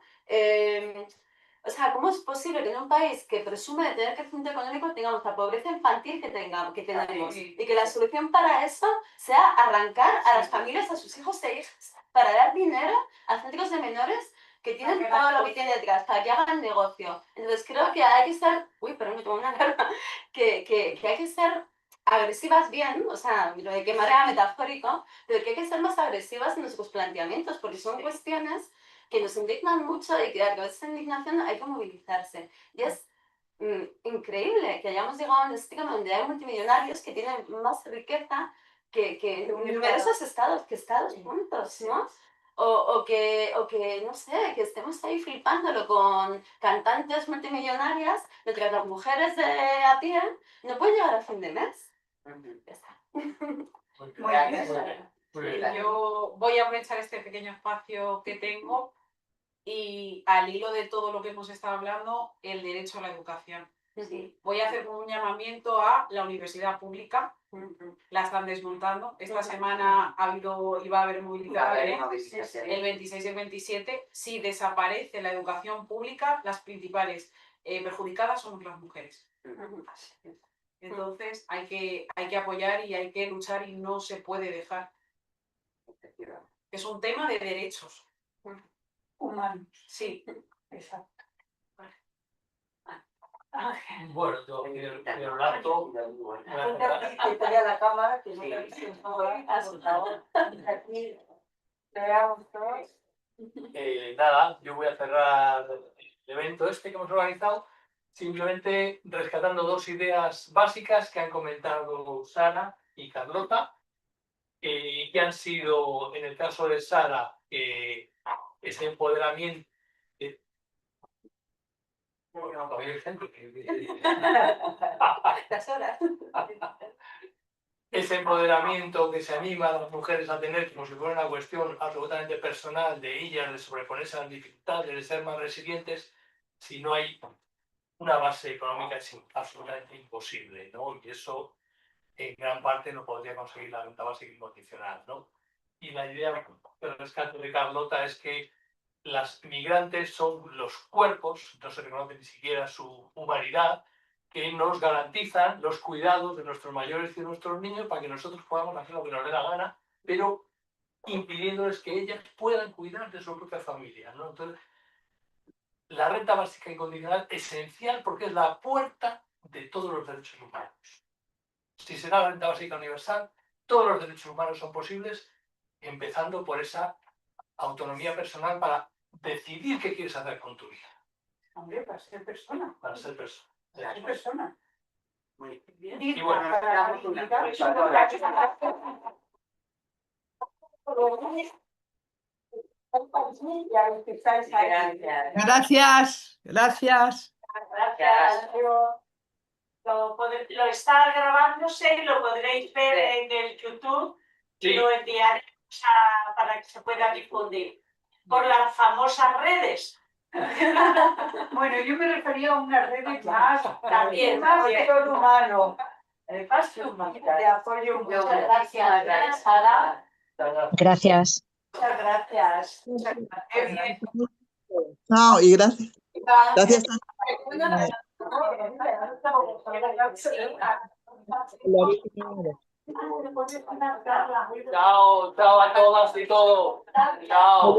O sea, ¿cómo es posible que en un país que presume de tener crecimiento económico tengamos la pobreza infantil que tenemos? Y que la solución para eso sea arrancar a las familias, a sus hijos e hijas, para dar dinero a centros de menores que tienen todo lo que tiene detrás, para que hagan negocio. Entonces creo que hay que ser... Uy, perdón, me tomo una alarma. Que hay que ser agresivas bien, o sea, lo de quemar era metafórico, pero que hay que ser más agresivas en nuestros planteamientos, porque son cuestiones que nos indignan mucho y que a través de esa indignación hay que movilizarse. Y es increíble que hayamos llegado a un estigma donde hay multimillonarios que tienen más riqueza que numerosos estados juntos, ¿no? O que, no sé, que estemos ahí flipándolo con cantantes multimillonarias, mientras las mujeres de a pie no pueden llegar a fin de mes. Ya está. Muy bien. Yo voy a aprovechar este pequeño espacio que tengo y al hilo de todo lo que hemos estado hablando, el derecho a la educación. Sí. Voy a hacer un llamamiento a la universidad pública. La están desmontando. Esta semana iba a haber movilizaciones, el 26 y el 27. Si desaparece la educación pública, las principales perjudicadas somos las mujeres. Entonces hay que apoyar y hay que luchar y no se puede dejar. Es un tema de derechos humanos. Sí. Exacto. Bueno, yo quiero hablar todo. Que te vea la cámara, que no te aquí veamos todos. Nada, yo voy a cerrar el evento este que hemos organizado, simplemente rescatando dos ideas básicas que han comentado Sara y Carlota, que han sido, en el caso de Sara, ese empoderamiento. Bueno, todavía hay gente Las horas. ese empoderamiento que se anima a las mujeres a tener como si fuera una cuestión absolutamente personal de ellas, de sobreponerse a las dificultades, de ser más resilientes, si no hay una base económica es absolutamente imposible, ¿no? Y eso en gran parte no podría conseguir la renta básica incondicional, ¿no? Y la idea del rescate de Carlota es que las migrantes son los cuerpos, no se reconoce ni siquiera su humanidad, que nos garantizan los cuidados de nuestros mayores y de nuestros niños para que nosotros podamos hacer lo que nos dé la gana, pero impidiéndoles que ellas puedan cuidar de su propia familia, ¿no? Entonces, la renta básica incondicional es esencial porque es la puerta de todos los derechos humanos. Si se da la renta básica universal, todos los derechos humanos son posibles, empezando por esa autonomía personal para decidir qué quieres hacer con tu vida. Hombre, para ser persona. Para ser persona. Para ser persona. Muy bien. Y bueno, Gracias, gracias. Gracias. Lo está grabándose y lo podréis ver en el YouTube y Sí. lo enviaremos para que se pueda difundir por las famosas redes. Bueno, yo me refería a unas redes más, También, más también. de humano. Más de apoyo humano. Muchas gracias, Sara. Gracias. Muchas gracias. Qué bien. Chao, y gracias. Gracias. chao, chao a todas y todos. Chao.